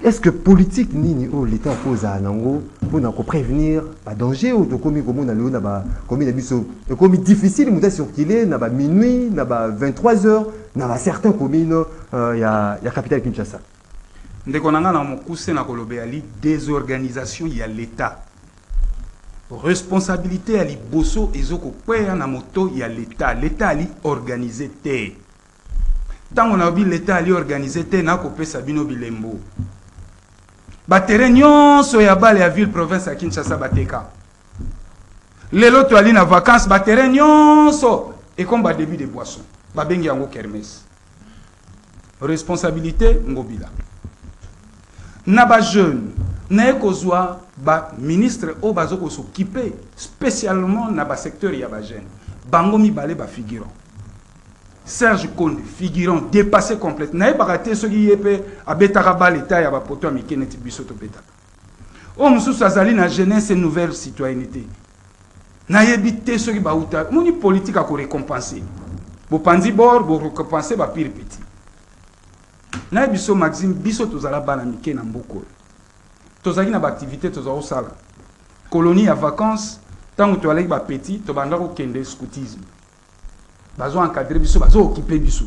Est-ce que politique nini l'État pose à Nango pour prévenir pas danger ou comme comme difficile de circuler na ba minuit na ba 23h na certains communes il y a capitale Kinshasa. Ndeko nanga na mokuse na kolobe ali désorganisation ya l'État. Responsabilité ali bosso ezoko kweya na moto ya l'État. L'État ali organisé té. Tant on a vu l'État ali organisé té na ko pesa bino bilembo. Baterrain nyonso ya bale ya ville province à Kinshasa bateka. Lelo to ali na vacances baterrain nyonso et comme ba début de boisson. Ba bengi yango kermesse. Responsabilité ngobila. Na ba jeune na ekozwa ba ministre o bazoko s'occuper spécialement na ba secteur ya ba jeune. Bango mi balé ba figurant. Serge Konde, figurant, dépassé complètement. N'a pas raté ce qui est fait à Betaraba, l'État et à Bapoto, à Mikeneti Bissoto Beta. Oh, monsieur Sazali, na jeunesse et nouvelle citoyenneté. N'a évité ce qui va outer. Mon politique a récompensé. Vous pensez bord, vous récompensez, va pire petit. N'a biso Maxime, biso tozala bana Miken na Mboko. Tozali na activité, tozala sala. Colonie à vacances, tant que tu allais ba petit, tu vas au kende scoutisme. Bazo encadré biso, bazo occupé biso.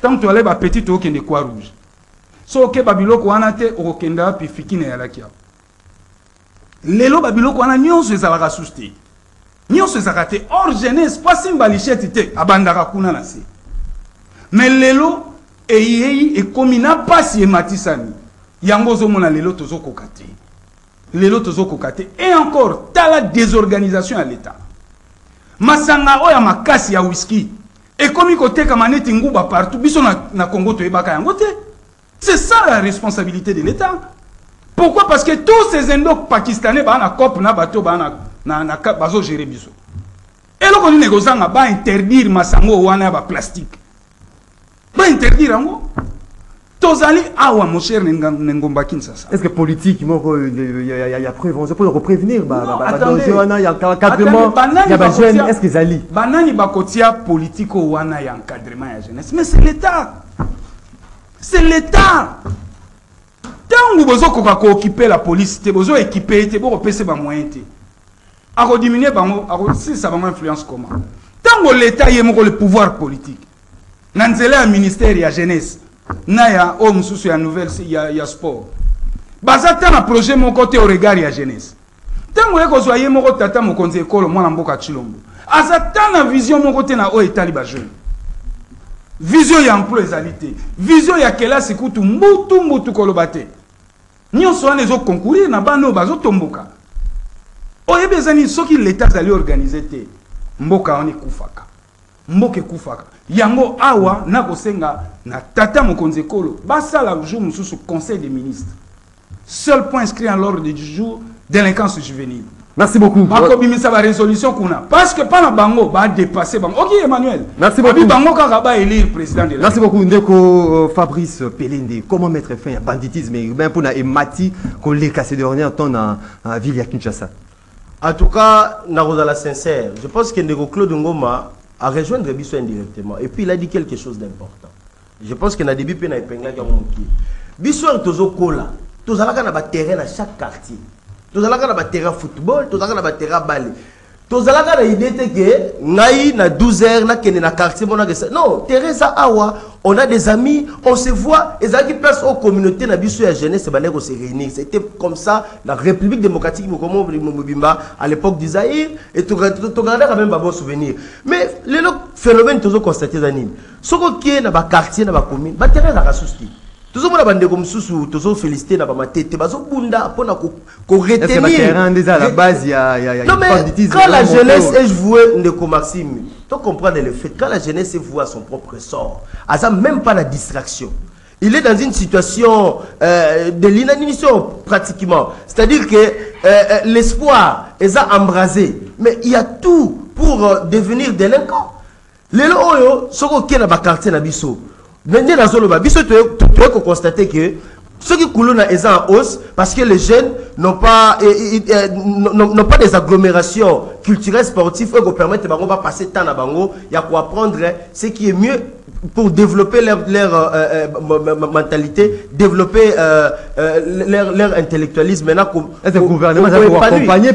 Tant que tu allais ba petit to kende quoi rouge. So ke babiloko wana te okenda pi fikine ya lakia. Lelo babiloko wana nyonso ezalaka suste. Nyonso ezalaka te hors jeunesse, pas simbalichette te abandaka kuna na se. Mais lelo eyei e komina pasi e matisani. Yango zo mona lelo tozo kokate. Lelo tozo kokate et encore t'as la désorganisation à l'État. Masanga oya makasi ya whisky et comme il côté kamaneti nguba partout biso na Congo to ebaka yango te. C'est ça la responsabilité de l'État. Pourquoi? Parce que tous ces endocs pakistanais ba na cop na bato ba na bazo gérer biso. Et lo ko ni négociant ba interdire masango wana ba plastique. Ba interdire yango. Tozali awa mon cher Ngomba Kinshasa. Est-ce que politique il y a prévention pour prévenir danger wana il y a encadrement il y a jeune est-ce que zali banani bakotia politique wana ya encadrement ya jeunesse mais c'est l'État. C'est l'État. Tant bozo ko occuper la police te bozo équiper te bo pese ba moyen te. A diminuer bango si ça va influence comment. Tant l'État y est le pouvoir politique. Nanzela un ministère ya jeunesse. Naya homme sous ya nouvelle ya sport. Bazata na projet mon côté au regard ya jeunesse. Tango eko zoye moko tata mokonzi ekolo mwana mboka Chilombo. Azata na vision mon côté na o etali ba jeune. Vision ya emploi ezalité. Vision ya kelasi kutu mbutu kolobate. Nyonso wana ezo concourir na bano bazo tomboka. Oyebe zani soki l'État zali organiser te. Mboka oni kufaka. Mboke kufaka. Yango awa na kosenga na tata mokonzi ekolo basala jour mususu conseil des ministres. Seul point inscrit à l'ordre du jour délinquance juvénile. Merci beaucoup. Bako bimisa ba résolution kuna parce que pas na bango ba dépasser bango. OK Emmanuel. Merci beaucoup. Bango kaka ba élire président de la. Merci beaucoup Ndeko Fabrice Pelende. Comment mettre fin au banditisme urbain pour na emati ko les casser dernier temps na ville ya Kinshasa. En tout cas, na la sincère, je pense que Ndeko Claude Ngoma a rejoindre Bisso indirectement. Et puis il a dit quelque chose d'important. Je pense qu'il y a des début na épingle qui Bisso tozo kola. Tozalaka na ba terrain à chaque quartier. Tous allons na terrain football, tous allons na terrain balle. Tous allons na idée que ngai na 12h na kene na quartier mona que non, Teresa awa, on a des amis, on se voit, et ça qui place aux communautés na biso ya jeunesse banego se réunir. C'était comme ça la République démocratique Mokomo Mobimba à l'époque du Zaïre et tu regardais quand même un bon souvenir. Mais le phénomène tous constaté zanine. Soko qui na ba quartier na ba commune, ba terrain na rasuski. Tous les gens comme Soussou, tous les féliciter dans ma tête, ils ont bunda pour qu'on retenir. Déjà à la base, il y a non mais quand la jeunesse est vouée de Maxime, tu comprends le fait quand la jeunesse est vouée à son propre sort, elle n'a même pas la distraction. Il est dans une situation de l'inanimation pratiquement. C'est-à-dire que l'espoir est embrasé, mais il y a tout pour devenir délinquant. Les lois, ce qui est dans le quartier nabiso. Maintenant, tu as constaté que ceux qui coulent sont en hausse parce que les jeunes n'ont pas des agglomérations culturelles, sportives qui permettent de passer temps à Bango. Il y a quoi apprendre ce qui est mieux pour développer leur mentalité, développer leur intellectualisme. Maintenant, le gouvernement va accompagner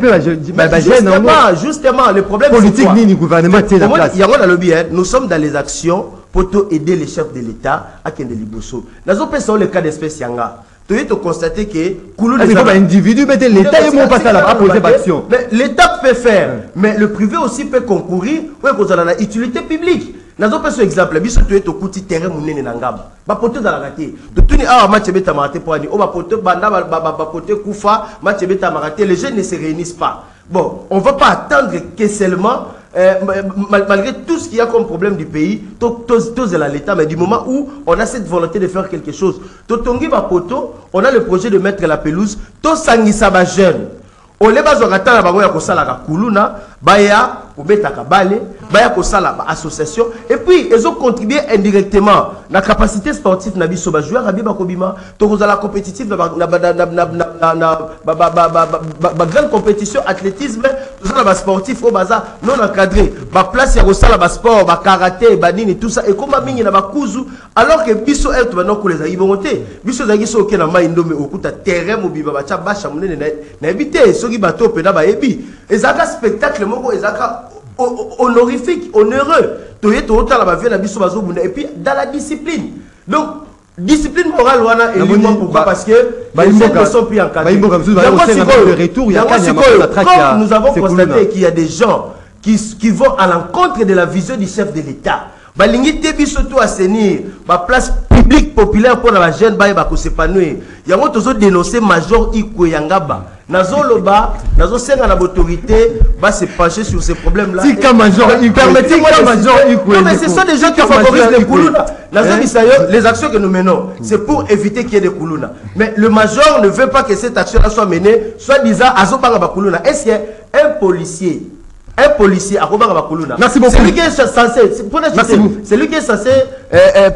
justement, le problème politique ni gouvernement. Nous sommes dans les actions pour aider les chefs de l'État à Kende Liboso. Nous avons le cas d'espèce Yanga. Tu as constaté que individu, mais l'État est pas à poser d'action. Mais l'État peut faire, mais le privé aussi peut concourir pour la utilité publique. Nous avons un exemple. Si tu es au petit terrain, tu es dans pote dans la raté. Tu es à match beta maraté pour aller. Pote banda pote koufa match beta maraté. Les jeunes ne se réunissent pas. Bon, on ne va pas attendre que seulement malgré tout ce qu'il y a comme problème du pays, tous à l'État, mais du moment où on a cette volonté de faire quelque chose, on a le projet de mettre la pelouse, tous sangisa ba jeune. On les base au gata la bango ya kosala ka kuluna, baya obeta ka bale, baya kosala ba association, et puis ils ont contribué indirectement la capacité sportive na biso ba joueur abi ba kobima, to kozala compétitif na grande compétition athlétisme, tout ça ba sportif au baza non encadré, ba place ya kosala ba sport, ba karaté, ba nini tout ça et comme mingi na ba kuzu, alors que biso et to non ko les aibonté, biso za giso ke na mai ndombe okuta terrain mobiba ba cha ba chamune na éviter soki bato pe na ba ebi, ezaka spectacle moko ezaka honorifique, onheureux. Et puis dans la discipline. Donc, discipline morale, parce que les jeunes ne sont plus encadrés. Comme nous avons constaté qu'il y a des gens qui vont à l'encontre de la vision du chef de l'État. Balingi tebi surtout assainir la place publique populaire pour la jeune baye bako s'épanouir. Il y a toujours dénoncé Major Ikwe Yangaba. Nazoloba, nazosenga na autorité va se pencher sur ces problèmes-là. Permettez-moi non mais ce sont des gens qui favorisent les Koulouna. Les actions que nous menons, c'est pour éviter qu'il y ait des Koulouna. Mais le major ne veut pas que cette action-là soit menée, soit disant Azobanga Bakoulouna. Est-ce qu'il y a un policier à Robert Bakuluna? Merci beaucoup. C'est lui qui est censé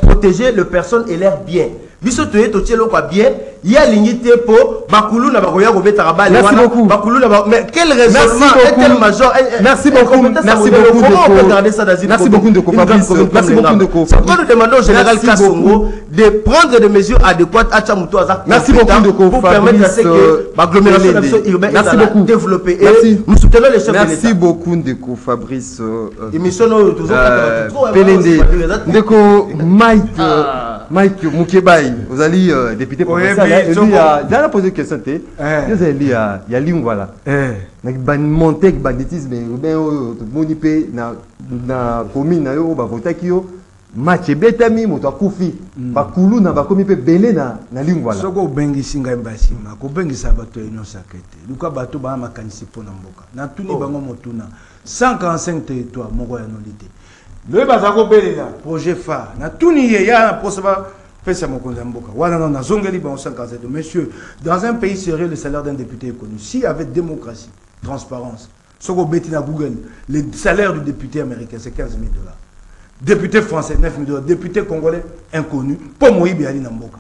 protéger les personnes et leurs biens. Biso toye to tielo kwa bien, il y a l'unité pour Bakuluna bakoya robeta rabale. Merci beaucoup. Bakuluna mais quel raisonnement est tel major? Merci beaucoup. Merci beaucoup. Comment on peut garder ça dans une Merci beaucoup de Fabrice. Merci beaucoup de Quand nous demandons au général Kassongo de prendre des mesures adéquates à Chamuto Azak. Merci beaucoup de pour permettre à ce que l'agglomération urbaine soit développée et nous soutenons les chefs de l'État. Merci beaucoup de Fabrice. Émission toujours Pelende. Ndeko Mike Mukebai, vous allez député provincial. Il a posé une question. Il y a ligne voilà. Ban monter banditisme ben monipé na commune na yo ba voter kio match betami moto akufi ba kulu na ba komi pe belé na ligne voilà. Soko bengi singa mbasima ko bengi sabato union sacrée. Luka bato ba makanisi pona mboka. Na tuni bango motuna 145 territoires moko ya nolité. Le bazako belela projet phare na tuni ya posaba pesa mokonza mboka. Wana na zongeli ba 157. Monsieur, dans un pays sérieux le salaire d'un député est connu. Si avec démocratie, transparence, soko beti na Google, le salaire du député américain c'est 15 000 $. Député français 9 000 $, député congolais inconnu, pour Moïbi Ali na mboka.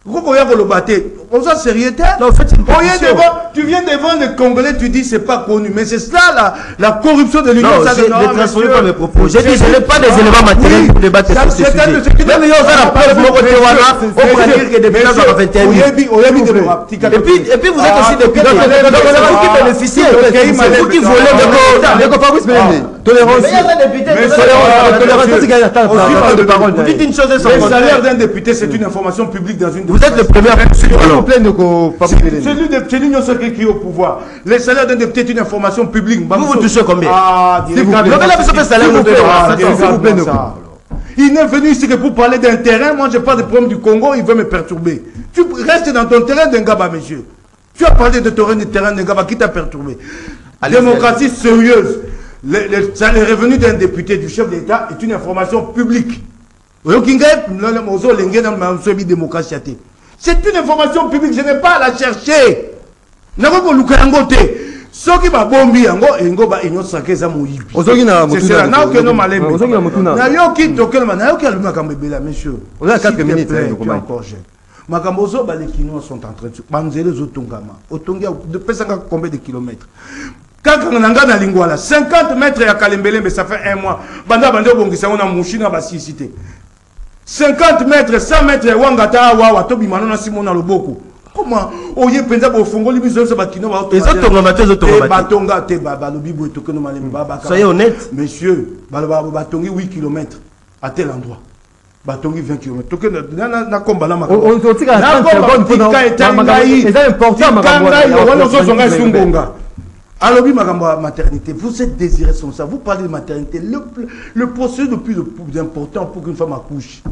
On soit sérieux. Non, en fait, c'est une pétition. Tu viens devant les Congolais, tu dis c'est pas connu. Mais c'est cela la corruption de l'Union. Non, je ne transforme pas mes propos. J'ai dit, je n'ai pas des éléments matériels pour débattre sur ce sujet. Même si on a la preuve, on pourrait dire que depuis 21 000. Et puis vous êtes aussi des pilotes. Donc on a qui bénéficier. C'est vous qui volez de Fabrice Méné. Tolérance. Vous dites une chose et sans le salaire d'un député, c'est une information publique dans une. Vous êtes le premier à c'est l'Union sacrée qui est au pouvoir. Le salaire d'un député est une information publique. Vous touchez combien? Il n'est venu ici que pour parler d'un terrain. Moi, je parle des problèmes du Congo. Il veut me perturber. Tu restes dans ton terrain d'un gaba, monsieur. Tu as parlé de terrain d'un gaba qui t'a perturbé. Démocratie sérieuse. Les revenus d'un député, du chef d'État, est une information publique. C'est une information publique, je n'ai pas à la chercher. Ce qui m'a bombi, on a 4 minutes. Makambozo, les Kinois sont en train de se banzer combien de kilomètres? Quand on a lingwala 50 mètres à Kalembele, mais ça fait un mois. Banda banda bongisa on a mouchina basi cité. 50 mètres, 100 mètres, Wangata, Wawa, Tobi Manona Simona Loboko. Comment Oye Penza Bofongo, Libizo, Sabatino, les autres Batonga, te Balobi, Tokono Malem Baba. Soyez honnête. Monsieur, Batongi 8 km à tel endroit. Batongi 20 km. Na combat na makamba. On tire à 30 secondes pour c'est important Sungonga. Alors, maternité, vous êtes désiré sans ça. Vous parlez de maternité. Le processus le plus important pour qu'une femme accouche,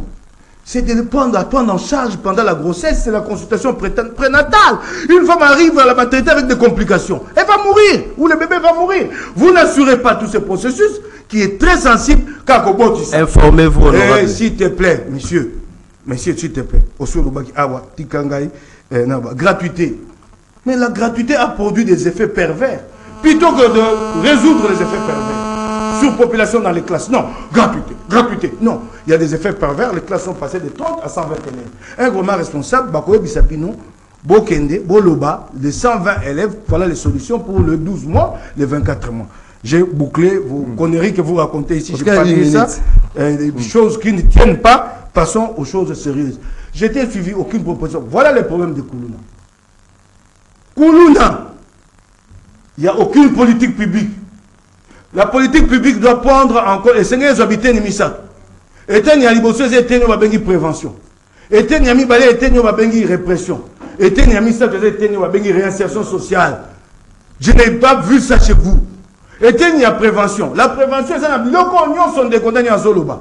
c'est de le prendre en charge pendant la grossesse. C'est la consultation prénatale. Une femme arrive à la maternité avec des complications. Elle va mourir. Ou le bébé va mourir. Vous n'assurez pas tout ce processus qui est très sensible. Informez-vous. S'il te plaît, monsieur, s'il te plaît. Gratuité. Mais la gratuité a produit des effets pervers. Plutôt que de résoudre les effets pervers. Surpopulation dans les classes. Non, gratuité. Non, il y a des effets pervers. Les classes sont passées de 30 à 120 élèves. Un gouvernement responsable, Bakoye Bissapino, Bokende, Boloba, de 120 élèves, voilà les solutions pour le 12 mois, les 24 mois. J'ai bouclé vos conneries que vous racontez ici. Je n'ai pas dit ça. Des choses qui ne tiennent pas. Passons aux choses sérieuses. Je n'ai suivi aucune proposition. Voilà les problèmes de Koulouna. Koulouna, il n'y a aucune politique publique. La politique publique doit prendre encore. Et c'est les habitants de Missa. Et il y a des prévention. Et il y a des répression. Et il y a des réinsertion sociale. Je n'ai pas vu ça chez vous. Et il y a prévention. La prévention, c'est un peu sont des condamnés à Zoloba.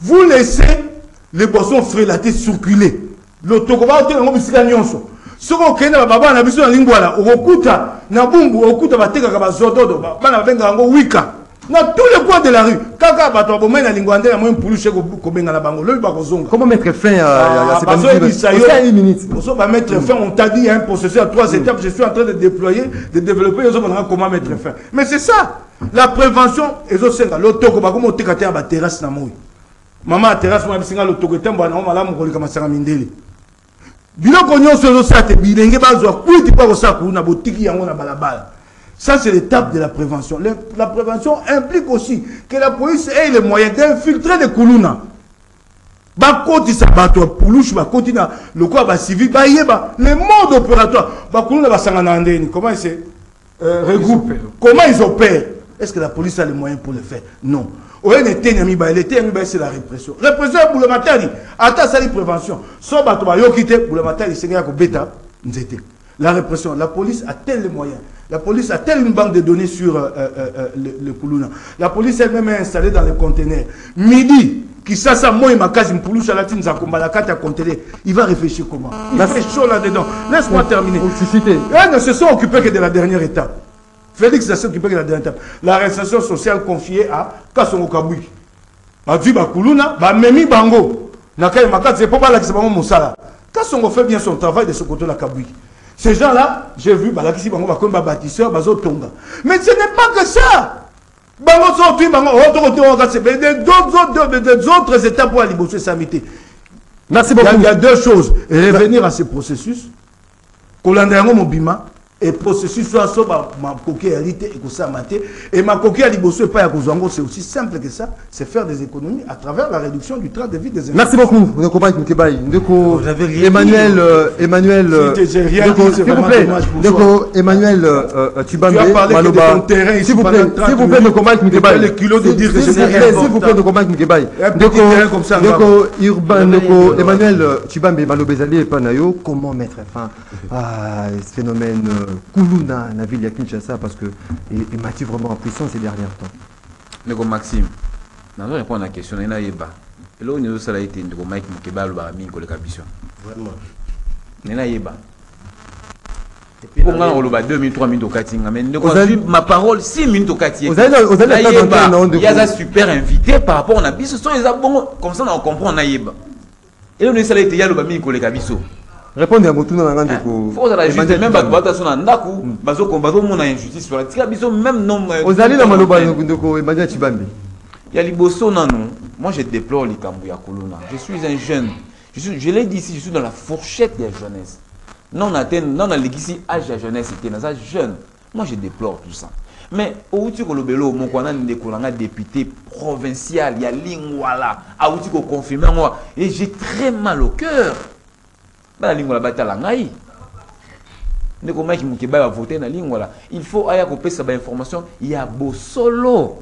Vous laissez les boissons frélatées circuler. Le Tokoba est un biscuit nyonso. Ce qu'on connaît, baba na biso na lingwala, okuta na bumbu, okuta bateka ka bazododo, bana benga ngo wika. Na tous les coins de la rue, kaka bato bomé na lingwande na mo mpuluche ko benga na bango, le ba kozonga. Comment mettre fin à ces minutes? Pour ça va mettre fin, on t'a dit un processus à 3 étapes, je suis en train de déployer, de développer comment mettre fin. Mais c'est ça. La prévention ezosenga le Tokoba comme otekate ba terrasse na moi. Maman terrasse mo bisinga le Tokoba tembo na malamu ko lika masanga mindeli. Ça, c'est l'étape de la prévention. La prévention implique aussi que la police ait les moyens d'infiltrer les Koulouna. Les modes opératoires. Comment ils opèrent? Est-ce que la police a les moyens pour le faire? Non. C'est la répression. Répression pour le matin. Attends, c'est la prévention. La répression. La police a-t-elle les moyens? La police a-t-elle une banque de données sur le Koulouna? La police elle-même est installée dans les conteneurs. Midi, qui ça, moi, il m'a quasi il va réfléchir comment? Il fait chaud là-dedans. Laisse-moi terminer. Ils ne se sont occupés que de la dernière étape. Félix s'est occupé de la dernière étape. La réinsertion sociale confiée à Kassongo Kabouy. Badu Bakuluna, Memi Bango. Nakai Makat, c'est pas là que c'est vraiment Moussala. Kassongo fait bien son travail de ce côté-là, Kabouy. Ces gens-là, j'ai vu, Balakisi Bango, comme bâtisseur, Bazo Tonga. Mais ce n'est pas que ça. Bango sorti, Bango, d'autres étapes pour aller bosser Samité. Merci beaucoup. Il y a deux choses. Revenir à ce processus. Kolandango Mobima. Et processus soit ma coquille hérité et que ça maté. Et ma coquille à libosso pas à Kozango, c'est aussi simple que ça. C'est faire des économies à travers la réduction du train de vie des Merci beaucoup. Ndeko Mike Moukebaye. Ndeko Emmanuel. S'il vous plaît. Ndeko Emmanuel Tubambe. Tu as parlé de ton terrain s'il vous plaît, Ndeko Mike Moukebaye. Le kilo de dire que c'est s'il vous plaît, Ndeko Mike Moukebaye. Ndeko Urbain, Ndeko Emmanuel Tubambe, Malobezali et Panayo. Comment mettre fin à ce phénomène Koulouna, la ville de Kinshasa, parce que il m'a vraiment en puissance ces derniers temps. Mais comme Maxime, je vais répondre à la question. Et là, où nous avons été, nous avons été vraiment. Comment on a 2 minutes, 3 minutes au Katinga. Mais ma parole, 6 minutes au Katinga. Il y a un super invité par rapport à Nabiso. Comme ça, on comprend Naïba. Et là, nous avons été à Kabiso. Répondez à mon tour dans la grande. Faut la justice même battre son andaku bazo combattre mon injustice sur la tika biso même non aux alliés dans maloba ndoko Emmanuel Tubambe. Ya liboso nanu. Moi je déplore likambu ya Kolona. Je suis un jeune. Je l'ai dit ici, je suis dans la fourchette de la jeunesse. Non atteint non l'église âge de jeunesse était dans ça jeune. Moi je déplore tout ça. Mais au outil kolobelo mon kwana ndeko nga député provincial ya lingwala a outil ko confirmer moi et j'ai très mal au cœur. La ligne la bataille langai. Ne comment qui Moukebaye va voter na ligne là. Il faut aya couper sa information. Il y a beau solo.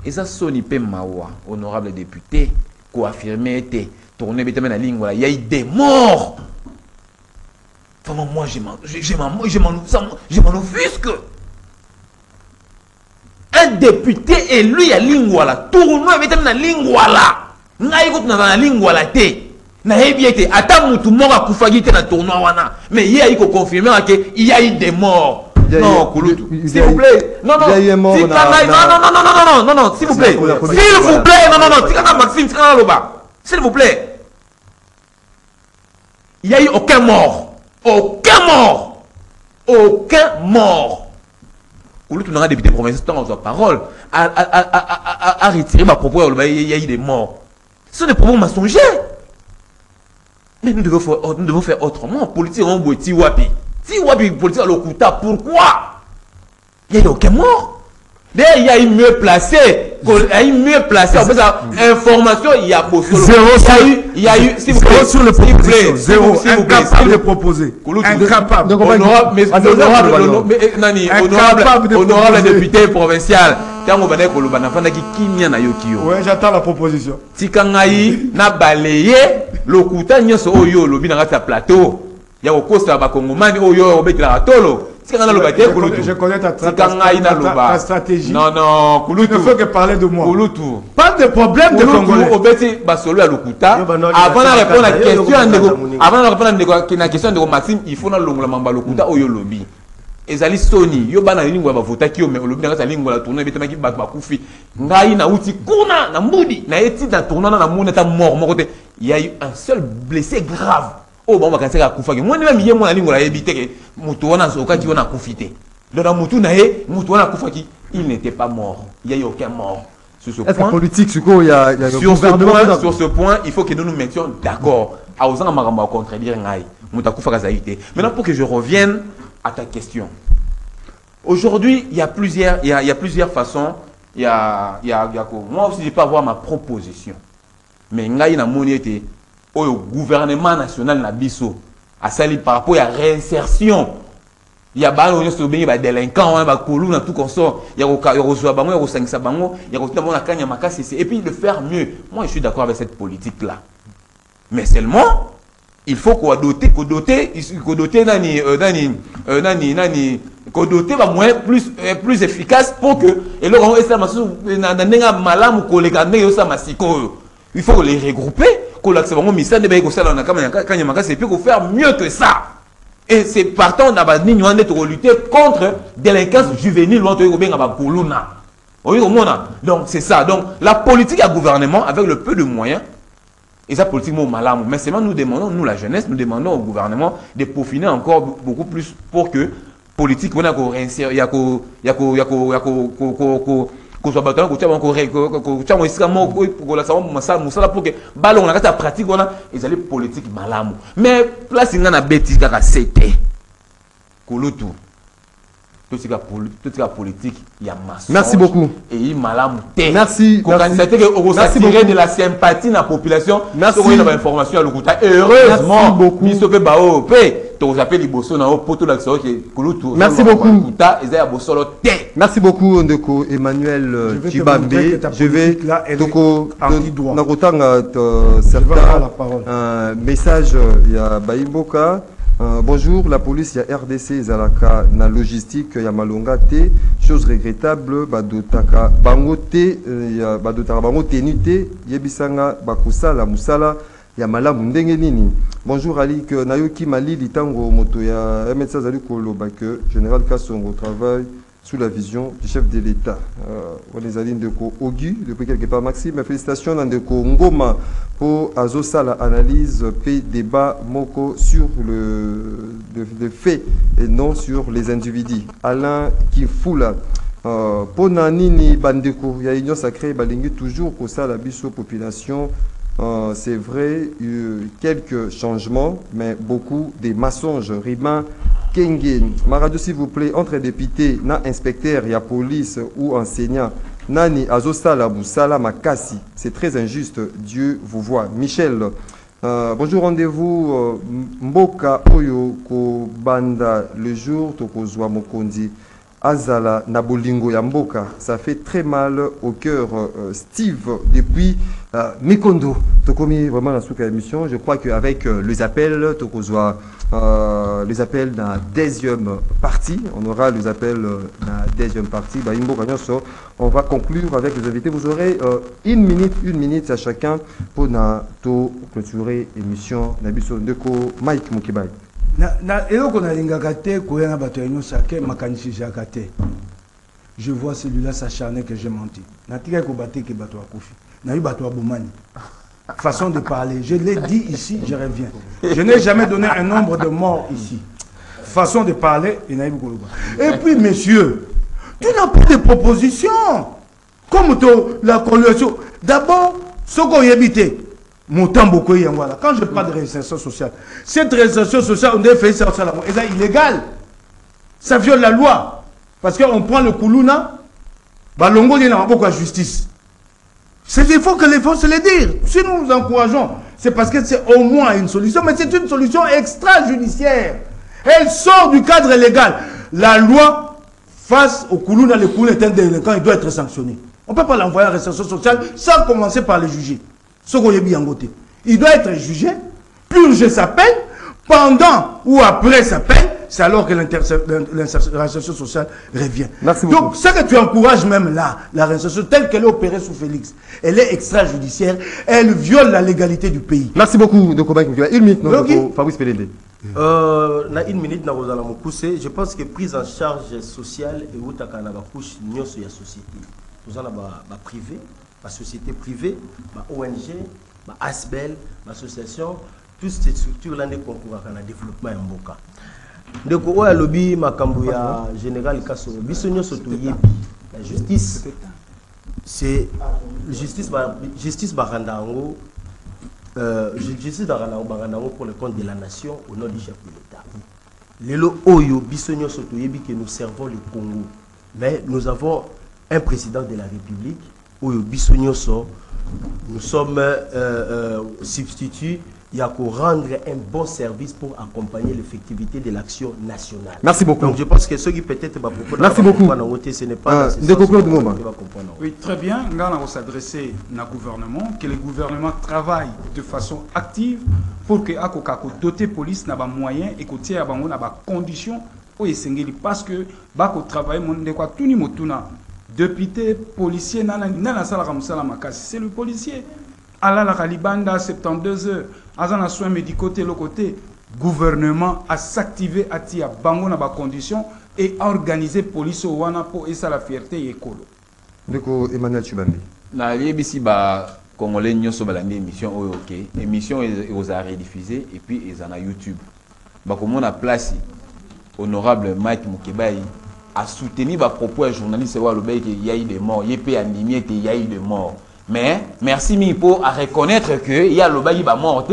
Et ça soni pe mawa honorable député ko affirmer était tourner bête na ligne là. Il y a eu des morts. Vraiment moi je m'en offusque. Un député élu à ligne là. Tourner bête na ligne là. Ngai ko na ligne là té. Na été ata mutu moko akufaki te na tournoi wana mais il y a eu confirmer que il y a eu des morts. Non Kouloutou s'il vous plaît non non non s'il vous plaît non tikana Maxime tikana loba s'il vous plaît il y a eu aucun mort Kouloutou n'a député provincial dans sa parole à retirer ma propos il y a eu des morts. Ce sont des propos mensongers. Mais nous devons faire autrement. Politique, on boit Tiwapi. Tiwapi, politique, l'Okuta. Pourquoi? Il n'y a aucun mort. D'ailleurs, il y a eu mieux placé. En fait, information, il y a beau solo. Il y a eu, s'il vous plaît. Sur le proposition. Zéro. Incapable de proposer. Incapable. Honorable député provincial. Ouais, j'attends la proposition. Tikangai na balayé lokuta nyoso oyo lobi na kata plateau ya kokosa ba kongomani oyo obetela tolo tikanga loba te Kouloutou. Je connais ta stratégie. Non Kouloutou. Il ne faut que parler de moi. Kouloutou. Pas de problème de Congolais. Obeti ba solo ya lokuta avant de répondre à la question de Maxime, il faut na longola mamba lokuta oyo lobi. Ezali Sony yo bana lingwa ba vota ki yo mais olobi na lingwa la tourner betema ki ba kufi ngai na uti kuna na mbudi na eti na tourner na mona ta mort mon côté il y a eu un seul blessé grave oh bon ba kanisa kufa ki moi même yé moi na lingwa la ebite ke mutu wana soka ki wana kufite donc na mutu na ye mutu wana kufa ki il n'était pas mort il y a eu aucun mort sur ce point politique sur ce point il faut que nous nous mettions d'accord à osanga makambo contredire ngai mutu kufa ka zaité maintenant pour que je revienne à ta question. Aujourd'hui, il y a plusieurs façons. Moi aussi, je peux avoir ma proposition. Mais il y a une monnaie au gouvernement national na biso. À ça, par rapport à la réinsertion. Il y a des délinquants, il y a des tout comme ça. Il y a des et puis de faire mieux. Moi, je suis d'accord avec cette politique-là. Mais seulement, il faut qu'on dote moyen plus efficace pour que il faut les regrouper et puis faire mieux que ça. Et c'est partant de lutter contre délinquance juvénile. Donc c'est ça. Donc la politique à gouvernement avec le peu de moyens. Et ça, politique, mais seulement nous demandons, nous la jeunesse, nous demandons au gouvernement de peaufiner encore beaucoup plus pour que politique, on a ko so batana ko tia bango ko tia mo isika mo ko la sawo musala pour que balon na kata pratique on a ils allaient politique malamu mais place ngana beti kaka c'était kulutu toute la politique il y a massage. Merci beaucoup. Et il malamu té. Merci. Candidater que on s'attirer de la sympathie de la population. Merci. Sur une information à l'Okuta. Heureusement. Merci beaucoup. Biso pe bao pe to appelle liboso na poto l'action que kulutu. Merci beaucoup. Okuta ezaya bosolo té. Merci beaucoup Ndeko Emmanuel Chibambe. Je vais Ndeko nakotanga certains messages il y a Baimboka. Bonjour, la police, il y a RDC, Zalaka, na logistique, il y a Malonga T, chose regrettable, Badotaka, Bangote, il y a Badotaka, Bangote, Nute, Yebisanga, Bakusa, la Moussala, il y a Malam Ndengenini. Bonjour Alik, Nayoki Mali, Litango, Moto, il y a M. Zali Kolo, Général Kassongo, travail sous la vision du chef de l'État. On les a dit de Ogu, depuis quelque part Maxime. Félicitations dans de Ngoma pour Azosala analyse, paix, débat, Moko sur le fait et non sur les individus. Alain Kifula. Ponanini Bandeko, il y a union sacrée, Balingi toujours pour ça la biso population. C'est vrai, quelques changements, mais beaucoup de mensonges. Rimain Kengen, ma radio s'il vous plaît, entre députés, na inspecteur, il y a police ou enseignant, nani azosala busala makasi, c'est très injuste, Dieu vous voit. Michel, bonjour, rendez-vous Mboka Oyo ko banda le jour tokozwa mokondi azala nabolingo ya Mboka, ça fait très mal au cœur. Steve depuis Mikondo, tokomi vraiment la souka émission, je crois qu'avec les appels tokozwa les appels dans la deuxième partie. On aura les appels dans la deuxième partie. On va conclure avec les invités. Vous aurez une minute à chacun pour clôturer l'émission. Nabiso Ndeko Mike Mukibai. Je vois celui-là s'acharner que j'ai menti. Façon de parler. Je l'ai dit ici, je reviens. Je n'ai jamais donné un nombre de morts ici. Façon de parler, il n'a eu beaucoup. Et puis, messieurs, tu n'as pas de proposition. Comme la coalition. D'abord, ce qu'on y habite, mon temps beaucoup y voilà. Quand je parle de réinsertion sociale, cette réinsertion sociale, on devait faire ça, c'est illégal. Ça viole la loi. Parce qu'on prend le Koulouna, Balongo, il y a beaucoup de justice. Il faut que les forces le dire. Si nous nous encourageons, c'est parce que c'est au moins une solution, mais c'est une solution extrajudiciaire. Elle sort du cadre légal. La loi, face au Koulouna, le Koulouna est un délinquant, il doit être sanctionné. On ne peut pas l'envoyer à la réinsertion sociale sans commencer par le juger. Ce qu'on y a bien côté. Il doit être jugé, purger sa peine, pendant ou après sa peine, c'est alors que l'insertion sociale revient. Merci beaucoup. Donc, ce que tu encourages même là, la réinsertion telle qu'elle est opérée sous Félix, elle est extrajudiciaire, elle viole la légalité du pays. Merci beaucoup de Kobaï. Une minute, Fabrice Pelende. Na une minute, je pense que prise en charge sociale et où tu as la couche de la société. Nous avons privé, la société privée, la ONG, la ASBEL, l'association, toutes ces structures-là ne concourent à le développement en Mboka. Donc, au lobby, makambu ya général Kasso, bisonyo sotoyebi, la justice, c'est justice barandango, justice barandango pour le compte de la nation au nom du chef de l'État. Lelo oyo bisonyo sotoyebi que nous servons le Congo, mais nous avons un président de la République oyo bisonyo so, nous sommes substituts. Il y a qu'à rendre un bon service pour accompagner l'effectivité de l'action nationale. Merci beaucoup. Donc je pense que ceux qui peut-être va proposer, merci beaucoup. Ce n'est pas oui, très bien. Nous allons s'adresser au gouvernement, que le gouvernement travaille de façon active pour que doter la police n'a pas moyen et que n'a pas conditions pour essayer parce que bako travail monde quoi tout ni motuna député policier c'est le policier. Ala la Kalibanda 72 heures. Azana soin médicaux le côté gouvernement a s'activer à tia bango na ba condition et a organisé police au wana pour et ça la fierté et colo. Ndeko Emmanuel Chibambi. Na liebisi ba congolais nyoso balandi émission oyo OK. Émission aux a rediffusé et puis ils en a YouTube. Ba comment na place honorable Mike Mukebai à soutenir les propos des journalistes qu'il y a eu des morts, il y a eu des morts. Mais merci Mipo à reconnaître que il y a le bail va mort.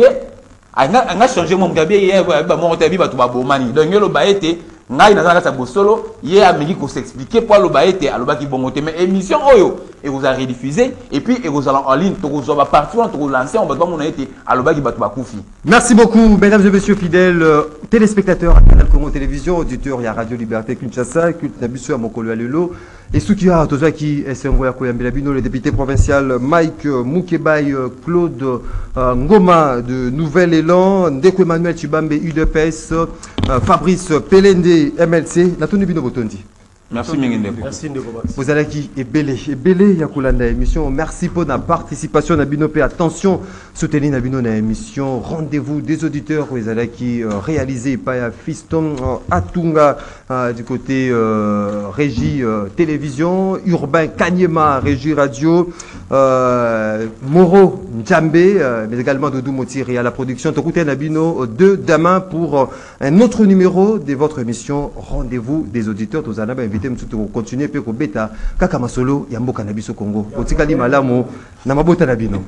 On a changé mon gabier, il y a mort, il y a tout babomani. Donc le bail était ngai na sa bosolo, il y a Amérique pour s'expliquer pourquoi le bail était à le bail qui bon côté. Mais émission oyo et vous a rediffusé et puis et vous allez en ligne, tout vous va partout, tout vous lancer, on va pas mon été à le bail qui va tout bakoufi. Merci beaucoup, mesdames et messieurs fidèles téléspectateurs à Canal Congo Télévision, auditeurs, il y a Radio Liberté Kinshasa, Culte Nabusso à Mokolo Alelo. Et ce qui a Tozaki Essengoya Koyambelabino, le député provincial Mike Moukebaï, Claude Ngoma de Nouvel Élan, Ndeko Emmanuel Chibambe UDPS, Fabrice Pelende MLC, Natone Bino Botondi. Merci Mingende. Merci Ndeko Max. Vous allez qui est belé Yakulanda émission. Merci pour la participation à Binopé. Attention, soutenez Nabino na émission. Rendez-vous des auditeurs. Vous allez qui réalisé par Fiston Atunga du côté régie télévision, Urbain Kanyema régie radio, Moro Djambe, mais également Doudou Motiri à la production. Tokoute Nabino de demain pour un autre numéro de votre émission. Rendez-vous des auditeurs. Vous allez inviter continuer pe ko beta kaka masolo ya mboka na biso Congo otikali malamu na mabota na bino.